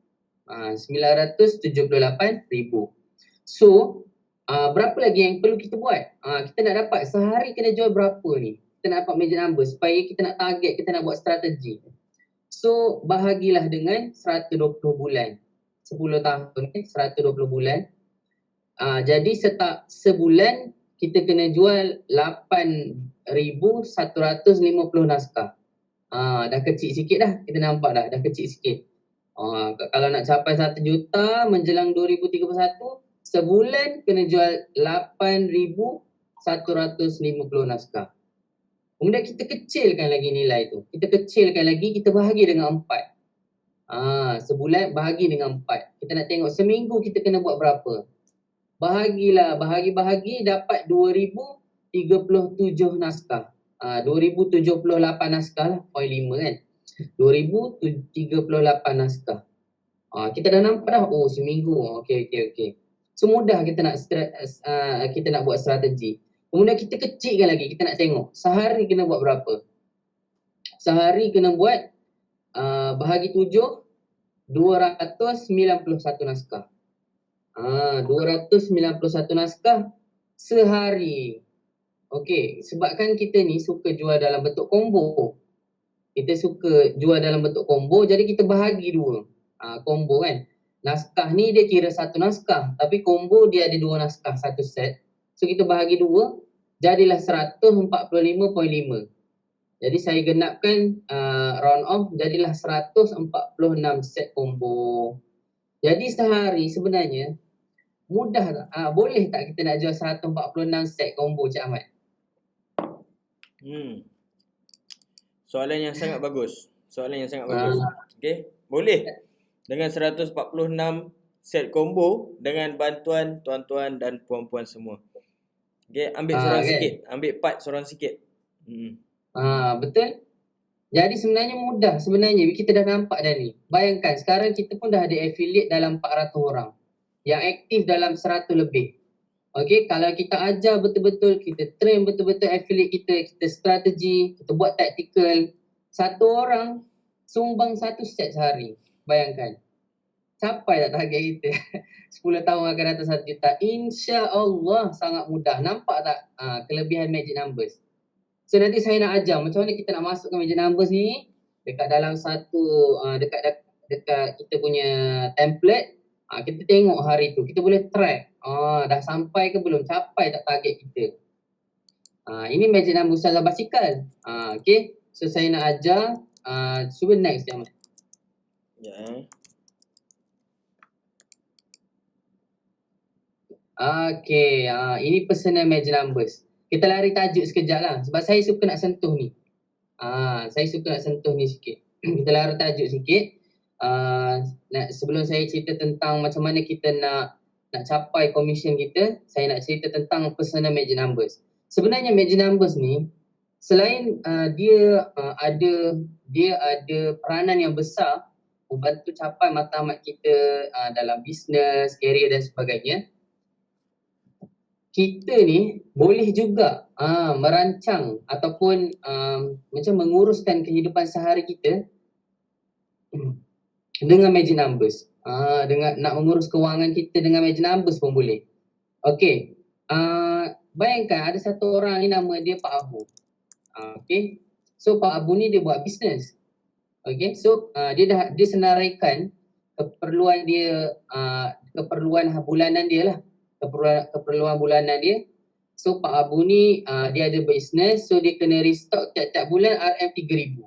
C: So berapa lagi yang perlu kita buat? Kita nak dapat sehari kena jual berapa ni? Kita nak dapat magic number supaya kita nak target, kita nak buat strategi. So bahagilah dengan 120 bulan. 10 tahun 120 bulan. Jadi sebulan kita kena jual 8,150 naskah. Dah kecil sikit dah, kita nampak dah kecil sikit. Kalau nak capai 1 juta menjelang 2031, sebulan kena jual 8,150 naskah. Kemudian kita kecilkan lagi nilai tu. Kita kecilkan lagi, kita bahagi dengan 4. Sebulan bahagi dengan 4. Kita nak tengok seminggu kita kena buat berapa. Bahagilah, bahagi dapat 2,037 naskah. 2,078 naskah lah, 0.5 kan. 2,038 naskah. Kita dah nampak dah, seminggu. Okey. So mudah kita nak buat strategi. Kemudian kita kecilkan lagi, kita nak tengok sehari kena buat berapa. Sehari kena buat bahagi 7, 291 naskah. 291 naskah sehari. Okey, sebabkan kita ni suka jual dalam bentuk combo. Kita suka jual dalam bentuk combo, jadi kita bahagi 2. Combo kan. Naskah ni dia kira 1 naskah, tapi combo dia ada 2 naskah, 1 set. So kita bahagi 2, jadilah 145.5. Jadi saya genapkan round off, jadilah 146 set combo. Jadi sehari sebenarnya mudah tak? Boleh tak kita nak jual 146 set combo, Cik Ahmad?
A: Soalan yang sangat bagus. Okey, boleh. Dengan 146 set combo dengan bantuan tuan-tuan dan puan-puan semua. Okey, ambil seorang sikit. Ambil part seorang sikit.
C: Betul. Jadi sebenarnya mudah. Sebenarnya kita dah nampak dah ni. Bayangkan sekarang kita pun dah ada affiliate dalam 400 orang. Yang aktif dalam 100 lebih. Okey, kalau kita ajar betul-betul, kita train betul-betul affiliate kita strategi, kita buat tactical. 1 orang sumbang 1 set sehari. Bayangkan. Capai tak target kita? 10 tahun akan datang 1 juta. InsyaAllah sangat mudah. Nampak tak kelebihan magic numbers? So nanti saya nak ajar macam mana kita nak masukkan magic numbers ni dekat dalam dekat kita punya template. Kita tengok hari tu, kita boleh track. Dah sampai ke belum, capai tak target kita. Ini magic number Ustazah Basikal. Okay, so saya nak ajar. Cuba next Ahmad. Okay, ini personal magic numbers. Kita lari tajuk sekejap lah sebab saya suka nak sentuh ni. Sikit. Kita lari tajuk sikit. Sebelum saya cerita tentang macam mana kita nak capai commission kita, saya nak cerita tentang personal magic numbers. Sebenarnya magic numbers ni selain dia ada peranan yang besar membantu capai matlamat kita dalam bisnes, career dan sebagainya, kita ni boleh juga merancang ataupun macam menguruskan kehidupan sehari kita dengan magic numbers. Dengan nak mengurus kewangan kita dengan magic numbers pun boleh. Okey. Bayangkan ada satu orang ni nama dia Pak Abu. Okey. So Pak Abu ni dia buat bisnes. Okay, so dia senaraikan keperluan dia, keperluan bulanan dia lah, keperluan bulanan dia. So Pak Abu ni dia ada bisnes, so dia kena restock tiap-tiap bulan RM3,000.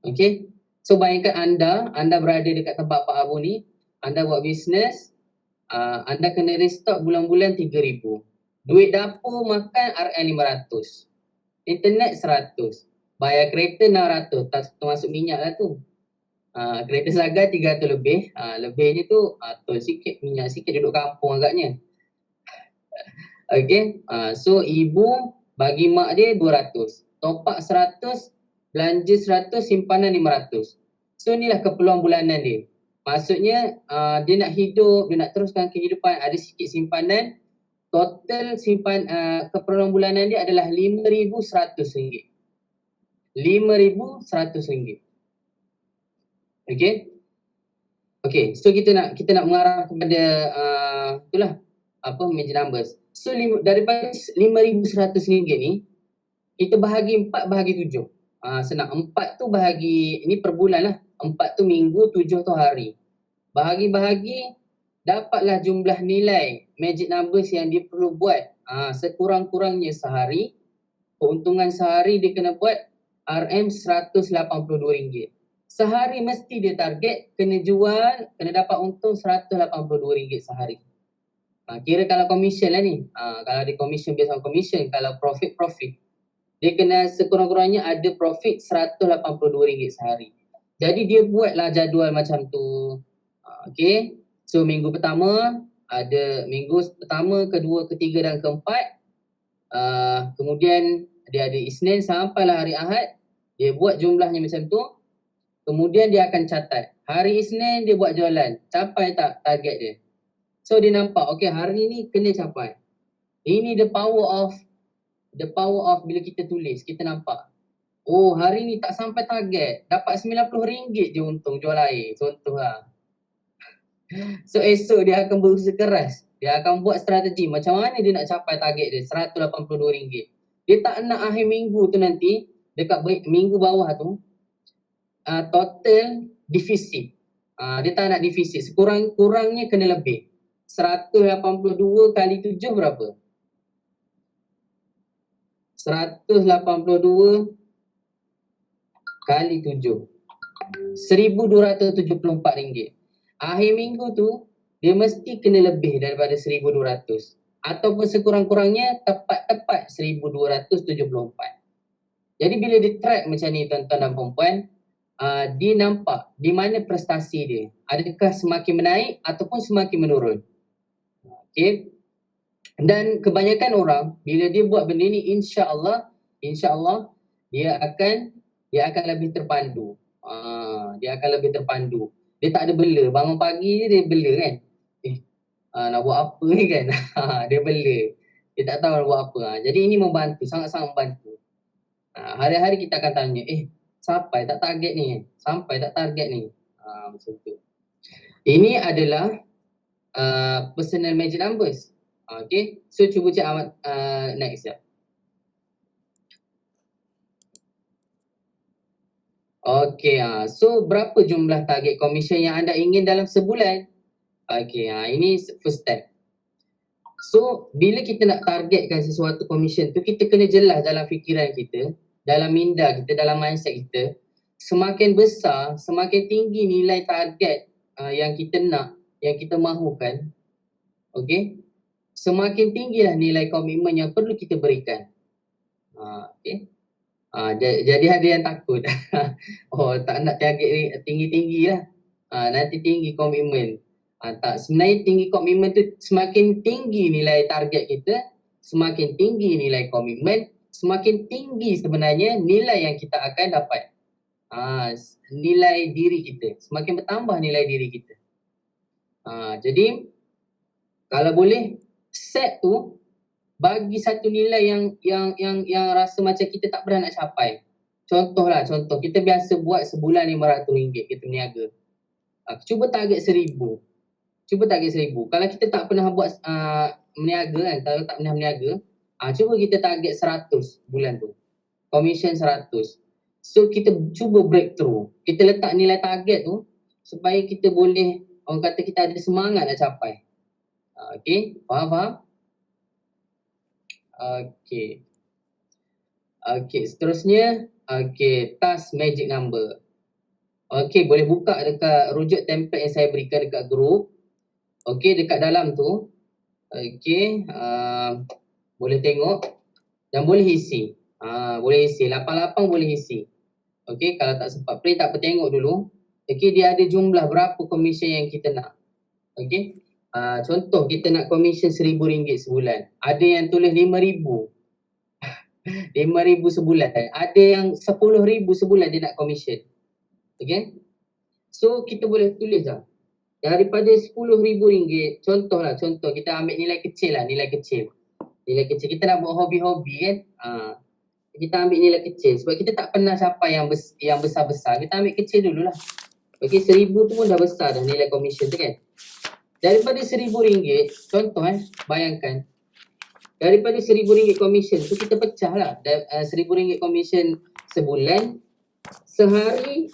C: Okay, so bayangkan anda berada dekat tempat Pak Abu ni, anda buat bisnes, anda kena restock bulan-bulan 3,000. Duit dapur makan RM500, internet 100, bayar kereta 600, termasuk minyak lah tu. Kereta saga 300 lebih, lebihnya tu tol sikit, minyak sikit, duduk kampung agaknya. Okay, so ibu bagi mak dia 200, top up 100, belanja 100, simpanan 500. So inilah keperluan bulanan dia. Maksudnya dia nak hidup, dia nak teruskan kehidupan, ada sikit simpanan. Total keperluan bulanan dia adalah RM5,100. RM5,100. Okay. Okay, so kita nak mengarah kepada itulah magic numbers. So daripada RM5,100 ni, kita bahagi 4 bahagi 7. Senang, 4 tu bahagi, ini per bulan lah. 4 tu minggu, 7 tu hari. Bahagi-bahagi, dapatlah jumlah nilai magic numbers yang dia perlu buat. Sekurang-kurangnya sehari, keuntungan sehari dia kena buat RM182. Sehari mesti dia target kena jual, kena dapat untung RM182 sehari. Kira kalau commission lah ni. Kalau dia commission, biasa commission. Kalau profit. Dia kena sekurang-kurangnya ada profit RM182 sehari. Jadi dia buatlah jadual macam tu. Okay. So minggu pertama, kedua, ketiga dan keempat. Kemudian dia ada Isnin sampailah hari Ahad. Dia buat jumlahnya macam tu. Kemudian dia akan catat. Hari Isnin dia buat jualan. Capai tak target dia? So dia nampak, okay, hari ni kena capai. Ini the power of bila kita tulis, kita nampak. Oh, hari ni tak sampai target. Dapat RM90 je untung jual air. Contoh lah. So esok dia akan berusaha keras. Dia akan buat strategi macam mana dia nak capai target dia, RM182. Dia tak nak akhir minggu tu nanti, dekat minggu bawah tu, total defisit. Dia tak nak defisit. Sekurang-kurangnya kena lebih. 182 kali 7 berapa? 182 kali 7. RM1,274. Akhir minggu tu, dia mesti kena lebih daripada 1,200. Ataupun sekurang-kurangnya tepat-tepat 1,274. Jadi bila dia track macam ni tuan-tuan dan perempuan, dia nampak di mana prestasi dia. Adakah semakin menaik ataupun semakin menurun. Okay. Dan kebanyakan orang bila dia buat benda ni, insya-Allah dia akan lebih terpandu. Dia akan lebih terpandu. Dia tak ada bela. Bangun pagi je dia bela kan. Nak buat apa ni kan. Dia bela. Dia tak tahu nak buat apa. Jadi ini membantu, sangat-sangat membantu. Hari-hari kita akan tanya, sampai tak target ni? Sampai tak target ni? Macam tu. Ini adalah personal magic numbers. Okay, so cuba cek next ya. Okay, so berapa jumlah target commission yang anda ingin dalam sebulan? Okay, ini first step. So, bila kita nak targetkan sesuatu commission tu, kita kena jelas dalam fikiran kita, dalam minda kita, dalam mindset kita. Semakin besar, semakin tinggi nilai target yang kita nak, yang kita mahukan. Okay, semakin tinggilah nilai komitmen yang perlu kita berikan. Okay. Jadi ada yang takut. Tak nak target tinggi-tinggi lah. Nanti tinggi komitmen. Tak, sebenarnya tinggi komitmen tu, semakin tinggi nilai target kita, semakin tinggi nilai komitmen, semakin tinggi sebenarnya nilai yang kita akan dapat. Nilai diri kita, semakin bertambah nilai diri kita. Jadi kalau boleh set tu bagi satu nilai yang rasa macam kita tak pernah nak capai. Contoh kita biasa buat sebulan RM500 kita berniaga. Cuba target 1,000. Kalau kita tak pernah buat berniaga kan, kalau tak pernah berniaga, cuba kita target 100 bulan tu. Commission 100. So kita cuba breakthrough. Kita letak nilai target tu supaya kita boleh, orang kata kita ada semangat nak capai. Okay, faham? Okay. Okay, seterusnya, okay, task magic number. Okay, boleh buka dekat rujuk template yang saya berikan dekat group. Okay, dekat dalam tu, okay, boleh tengok dan boleh isi. Boleh isi, 88 boleh isi. Okay, kalau tak sempat play tak apa, tengok dulu. Okay, dia ada jumlah berapa komisen yang kita nak. Okay, contoh kita nak komisen RM1,000 sebulan. Ada yang tulis RM5,000. RM5,000 sebulan. Ada yang RM10,000 sebulan dia nak komisen. Okay, so kita boleh tulis lah. Daripada RM10,000, contoh kita ambil nilai kecil lah, nilai kecil. Kita nak buat hobi-hobi kan. Kita ambil nilai kecil sebab kita tak pernah capai yang besar-besar. Kita ambil kecil dululah. Okey, RM1,000 tu pun dah besar dah nilai komisen tu kan. Daripada RM1,000, contoh bayangkan. Daripada RM1,000 komisen tu kita pecah lah. RM1,000 komisen sebulan. Sehari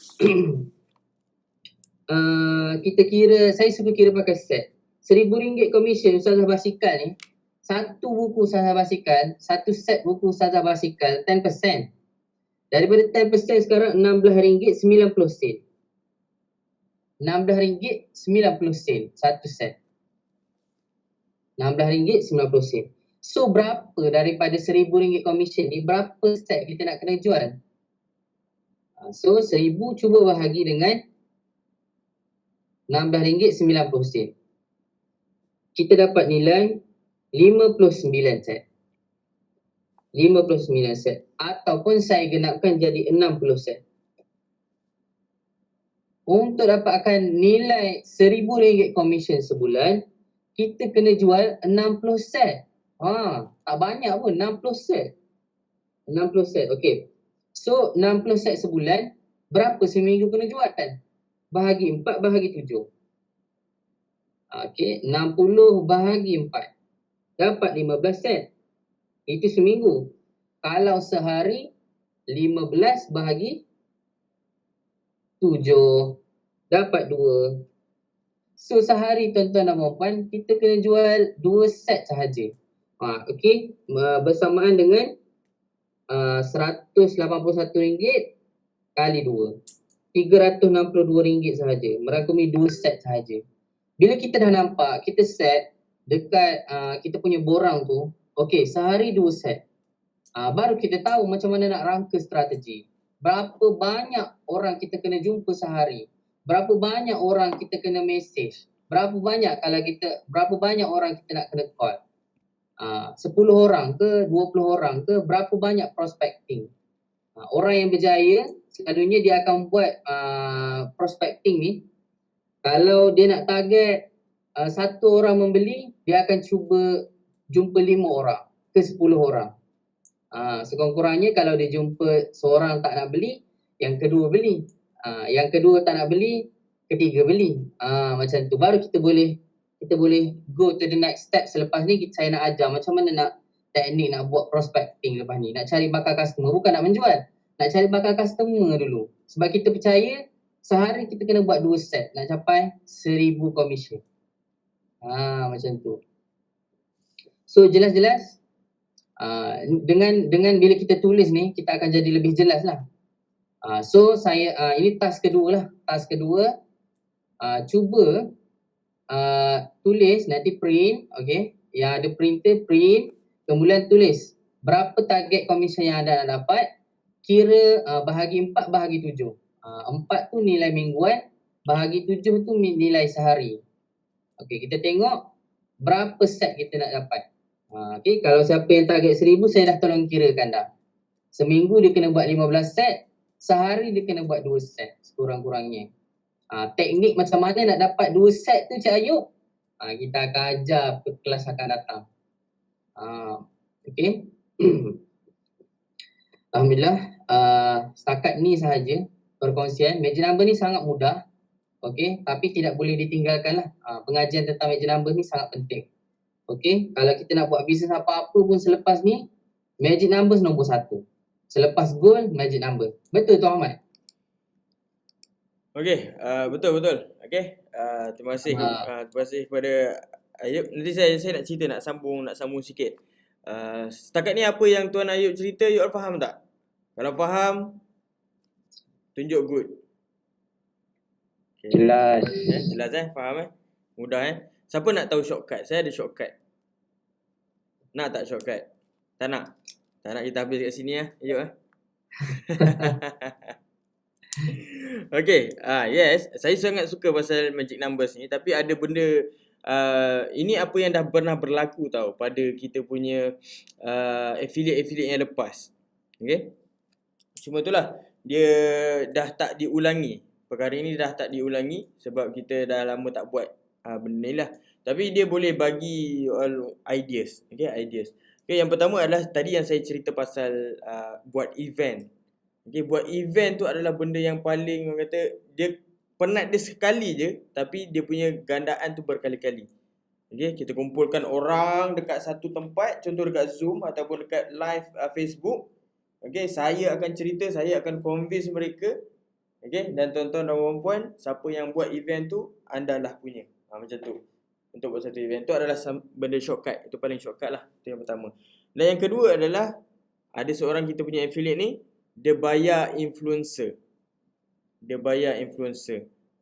C: kita kira, saya suka kira pakai set. RM1,000 komisen Ustazah Basikal ni. Satu buku Ustazah Basikal, satu set buku Ustazah Basikal 10%. Daripada 10% sekarang RM16.90. RM16.90 satu set. RM16.90. So berapa daripada RM1,000 komisen ni, berapa set kita nak kena jual? So 1,000 cuba bahagi dengan RM16.90. Kita dapat nilai 59 set. 59 set. Ataupun saya genapkan jadi 60 set. Untuk dapatkan nilai RM1,000 komisen sebulan, kita kena jual 60 set. Tak banyak pun, 60 set. 60 set, okey. So 60 set sebulan, berapa seminggu kena jual kan? Bahagi 4 bahagi 7. Okey, 60 bahagi 4. Dapat 15 set. Itu seminggu. Kalau sehari, 15 bahagi 7. Dapat 2. So sehari tuan-tuan dan puan, kita kena jual 2 set sahaja. Okey, bersamaan dengan RM181 kali 2. RM362 sahaja. Merangkumi 2 set sahaja. Bila kita dah nampak, kita set dekat kita punya borang tu, okey, sehari 2 set. Baru kita tahu macam mana nak rangka strategi. Berapa banyak orang kita kena jumpa sehari? Berapa banyak orang kita kena message? Berapa banyak orang kita nak kena call? 10 orang ke, 20 orang ke, berapa banyak prospecting? Orang yang berjaya, selalunya dia akan buat prospecting ni. Kalau dia nak target 1 orang membeli, dia akan cuba jumpa 5 orang ke 10 orang. Sekurang-kurangnya kalau dia jumpa seorang tak nak beli, yang kedua beli. Yang kedua tak nak beli, ketiga beli. Macam tu baru kita boleh go to the next step. Selepas ni saya nak ajar macam mana nak teknik nak buat prospecting lepas ni. Nak cari bakal customer, bukan nak menjual. Nak cari bakal customer dulu. Sebab kita percaya sehari kita kena buat 2 set nak capai 1,000 komisen. Macam tu. So jelas-jelas dengan bila kita tulis ni, kita akan jadi lebih jelas lah. So saya ini task kedua lah. Task kedua, cuba tulis, nanti print, okay. Yang ada printer, print, kemudian tulis berapa target komisen yang anda nak dapat, kira bahagi 4 bahagi 7. 4 tu nilai mingguan, bahagi 7 tu nilai sehari. Okay, kita tengok berapa set kita nak dapat. Okay, kalau siapa yang target 1,000, saya dah tolong kirakan dah. Seminggu dia kena buat 15 set, sehari dia kena buat 2 set sekurang-kurangnya. Teknik macam mana nak dapat 2 set tu Cik Ayub, kita akan ajar kelas akan datang. Okay. Alhamdulillah, setakat ni sahaja perkongsian. Magic number ni sangat mudah. Okay, tapi tidak boleh ditinggalkan lah. Pengajian tentang magic number ni sangat penting. Okay, kalau kita nak buat bisnes apa-apa pun selepas ni, magic numbers nombor 1. Selepas goal, magic number. Betul Tuan Ahmad?
A: Okey, betul. Okey. Terima kasih kepada Ayub. Nanti saya nak cerita, nak sambung sikit. Setakat ni apa yang Tuan Ayub cerita, you all faham tak? Kalau faham, tunjuk good. Okay.
C: Jelas.
A: Jelas faham mudah Siapa nak tahu shortcut? Saya ada shortcut. Nak tak shortcut? Tak nak. Tak nak, kita habis kat sini Ayub Okay, yes, saya sangat suka pasal magic numbers ni, tapi ada benda ini apa yang dah pernah berlaku tau pada kita punya affiliate yang lepas. Okay, cuma itulah dia dah tak diulangi. Perkara ini dah tak diulangi sebab kita dah lama tak buat benda ni lah. Tapi dia boleh bagi all ideas. Okay, ideas. Okay, yang pertama adalah tadi yang saya cerita pasal buat event. Okay, buat event tu adalah benda yang paling, orang kata, dia penat dia sekali je, tapi dia punya gandaan tu berkali-kali. Okay, kita kumpulkan orang dekat satu tempat, contoh dekat Zoom ataupun dekat live Facebook. Okay, saya akan cerita, saya akan convince mereka. Okay, dan tuan-tuan dan puan-puan, siapa yang buat event tu, anda lah punya. Macam tu. Untuk buat satu event tu adalah benda shortcut. Itu paling shortcut lah. Itu yang pertama. Dan yang kedua adalah, ada seorang kita punya affiliate ni, dia bayar influencer.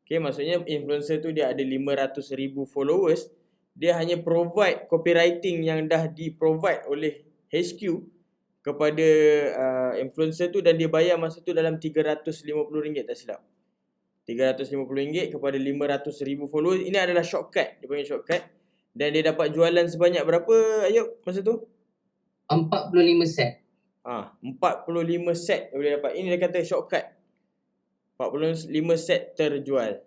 A: Okay, maksudnya influencer tu dia ada 500,000 followers. Dia hanya provide copywriting yang dah di-provide oleh HQ kepada influencer tu, dan dia bayar masa tu dalam RM350 tak silap. RM350 kepada 500,000 followers. Ini adalah shortcut. Dia panggil shortcut. Dan dia dapat jualan sebanyak berapa Ayub masa tu?
C: 45 set.
A: 45 set dia boleh dapat. Ini dia kata shortcut. 45 set terjual.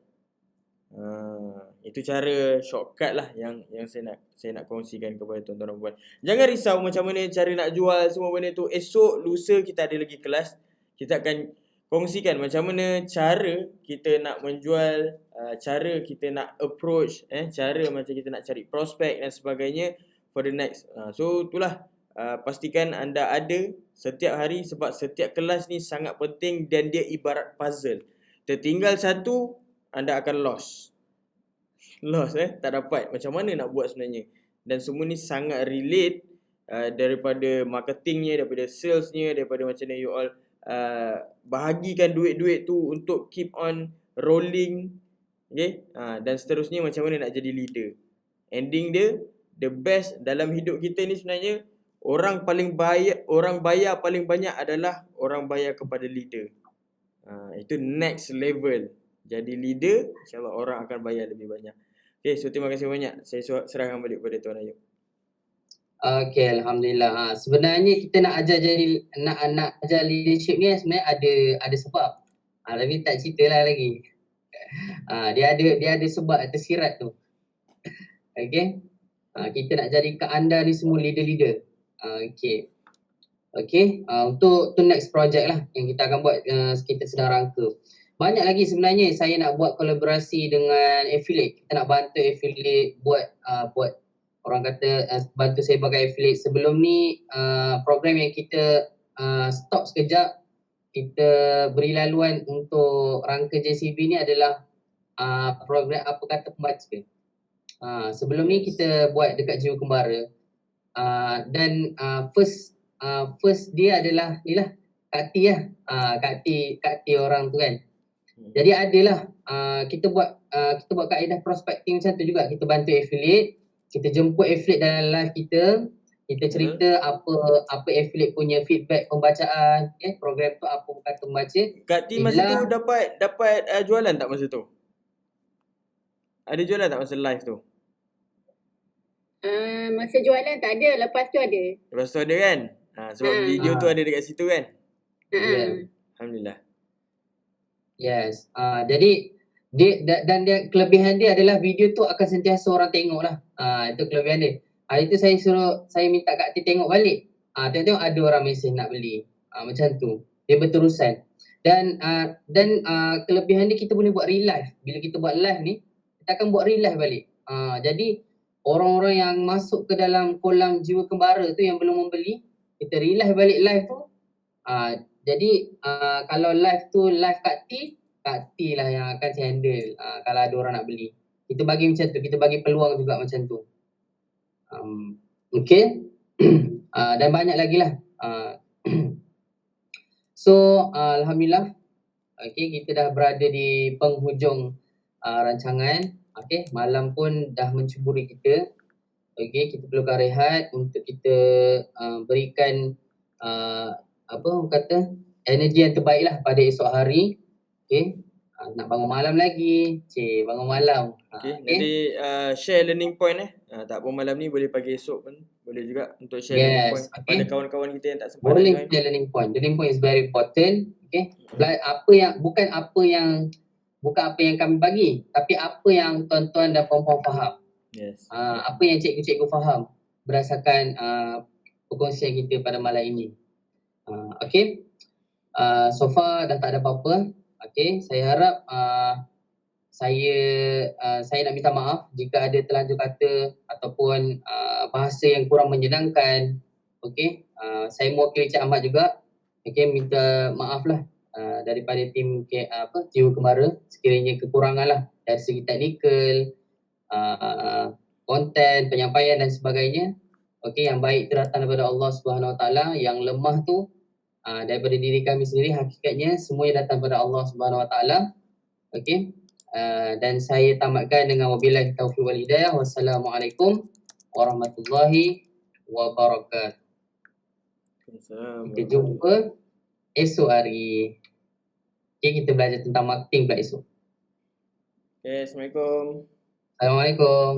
A: Itu cara shortcut lah yang saya nak kongsikan kepada tuan-tuan dan puan. Jangan risau macam mana cara nak jual semua benda tu. Esok lusa kita ada lagi kelas. Kita akan kongsikan macam mana cara kita nak menjual, cara kita nak approach, cara macam kita nak cari prospek dan sebagainya for the next. So itulah. Pastikan anda ada setiap hari sebab setiap kelas ni sangat penting dan dia ibarat puzzle. Tertinggal satu, anda akan lost, tak dapat macam mana nak buat sebenarnya. Dan semua ni sangat relate daripada marketingnya, daripada salesnya, daripada macam mana you all bahagikan duit-duit tu untuk keep on rolling. Okay, dan seterusnya macam mana nak jadi leader. Ending dia, the best dalam hidup kita ni sebenarnya, orang bayar paling banyak adalah orang bayar kepada leader. Itu next level. Jadi leader, insyaAllah orang akan bayar lebih banyak. Okay, so terima kasih banyak. Saya serahkan balik kepada Tuan Ayub.
C: Okay, Alhamdulillah. Sebenarnya kita nak ajar leadership ni sebenarnya ada sebab. Tapi tak ceritalah lagi. Dia ada sebab tersirat tu. Okay. Kita nak jadikan anda ni semua leader-leader. Okay. Untuk next project lah yang kita akan buat, kita sedang rangka. Banyak lagi sebenarnya saya nak buat kolaborasi dengan affiliate. Kita nak bantu affiliate buat orang kata bantu saya sebagai affiliate. Sebelum ni program yang kita stop sekejap, kita beri laluan untuk rangka JCB ni adalah program apa kata pembaca. Sebelum ni kita buat dekat Jiwa Kembara. Dan first dia adalah ni lah Kak T lah. Kak T orang tu kan. Jadi adalah kita buat kaedah prospecting macam tu juga. Kita bantu affiliate, kita jemput affiliate dalam live kita cerita apa affiliate punya feedback pembacaan, program tu apa kata membaca.
A: Kak T masa tu dapat jualan tak masa tu? Ada jualan tak masa live tu?
D: Masa jualan tak ada, lepas tu ada.
A: Lepas tu ada kan? Sebab video tu ada dekat situ kan?
C: Yeah.
A: Alhamdulillah.
C: Yes. Jadi dia kelebihan dia adalah video tu akan sentiasa orang tengok lah. Itu kelebihan dia. Hari tu saya minta Kak T tengok balik. Tengok ada orang mesej nak beli. Macam tu. Dia berterusan. Dan kelebihan dia kita boleh buat real live. Bila kita buat live ni, kita akan buat real live balik. Jadi orang-orang yang masuk ke dalam kolam Jiwa Kembara tu yang belum membeli, kita real live balik live tu, Jadi kalau live tu live Kak T lah yang akan saya handle kalau ada orang nak beli. Kita bagi macam tu, kita bagi peluang juga macam tu. Okay. Dan banyak lagi lah. So Alhamdulillah, okay, kita dah berada di penghujung rancangan. Okay, malam pun dah mencuburi kita. Okay, kita perlukan rehat untuk kita berikan apa orang kata, energi yang terbaik lah pada esok hari. Okay, nak bangun malam lagi. Bangun malam.
A: Okay. Nanti share learning point tak pun malam ni, boleh pagi esok pun boleh juga untuk share learning point pada kawan-kawan kita yang tak sempat
C: boleh
A: join.
C: share learning point. Learning point is very important. Okay, bukan apa yang kami bagi, tapi apa yang tuan-tuan dan puan-puan faham.
A: Yes.
C: Apa yang cikgu-cikgu faham berdasarkan perkongsian kita pada malam ini. Okay, so far dah tak ada apa-apa. Okay, saya harap saya nak minta maaf jika ada terlanjur kata ataupun bahasa yang kurang menyenangkan. Okay, saya mewakili Cik Ahmad juga. Okay, minta maaf lah daripada tim Jiwa Kembara sekiranya kekurangan lah dari segi teknikal, konten, penyampaian dan sebagainya. Okay, yang baik itu datang daripada Allah Subhanahu Wa Taala, yang lemah tu daripada diri kami sendiri. Hakikatnya semuanya datang daripada Allah Subhanahu Wa Taala. Okay, dan saya tamatkan dengan wabillahi taufiq wal hidayah. Wassalamualaikum warahmatullahi wabarakatuh. Kita jumpa esok hari. Okay, kita belajar tentang marketing pula esok.
A: Okay, Assalamualaikum.
C: Assalamualaikum.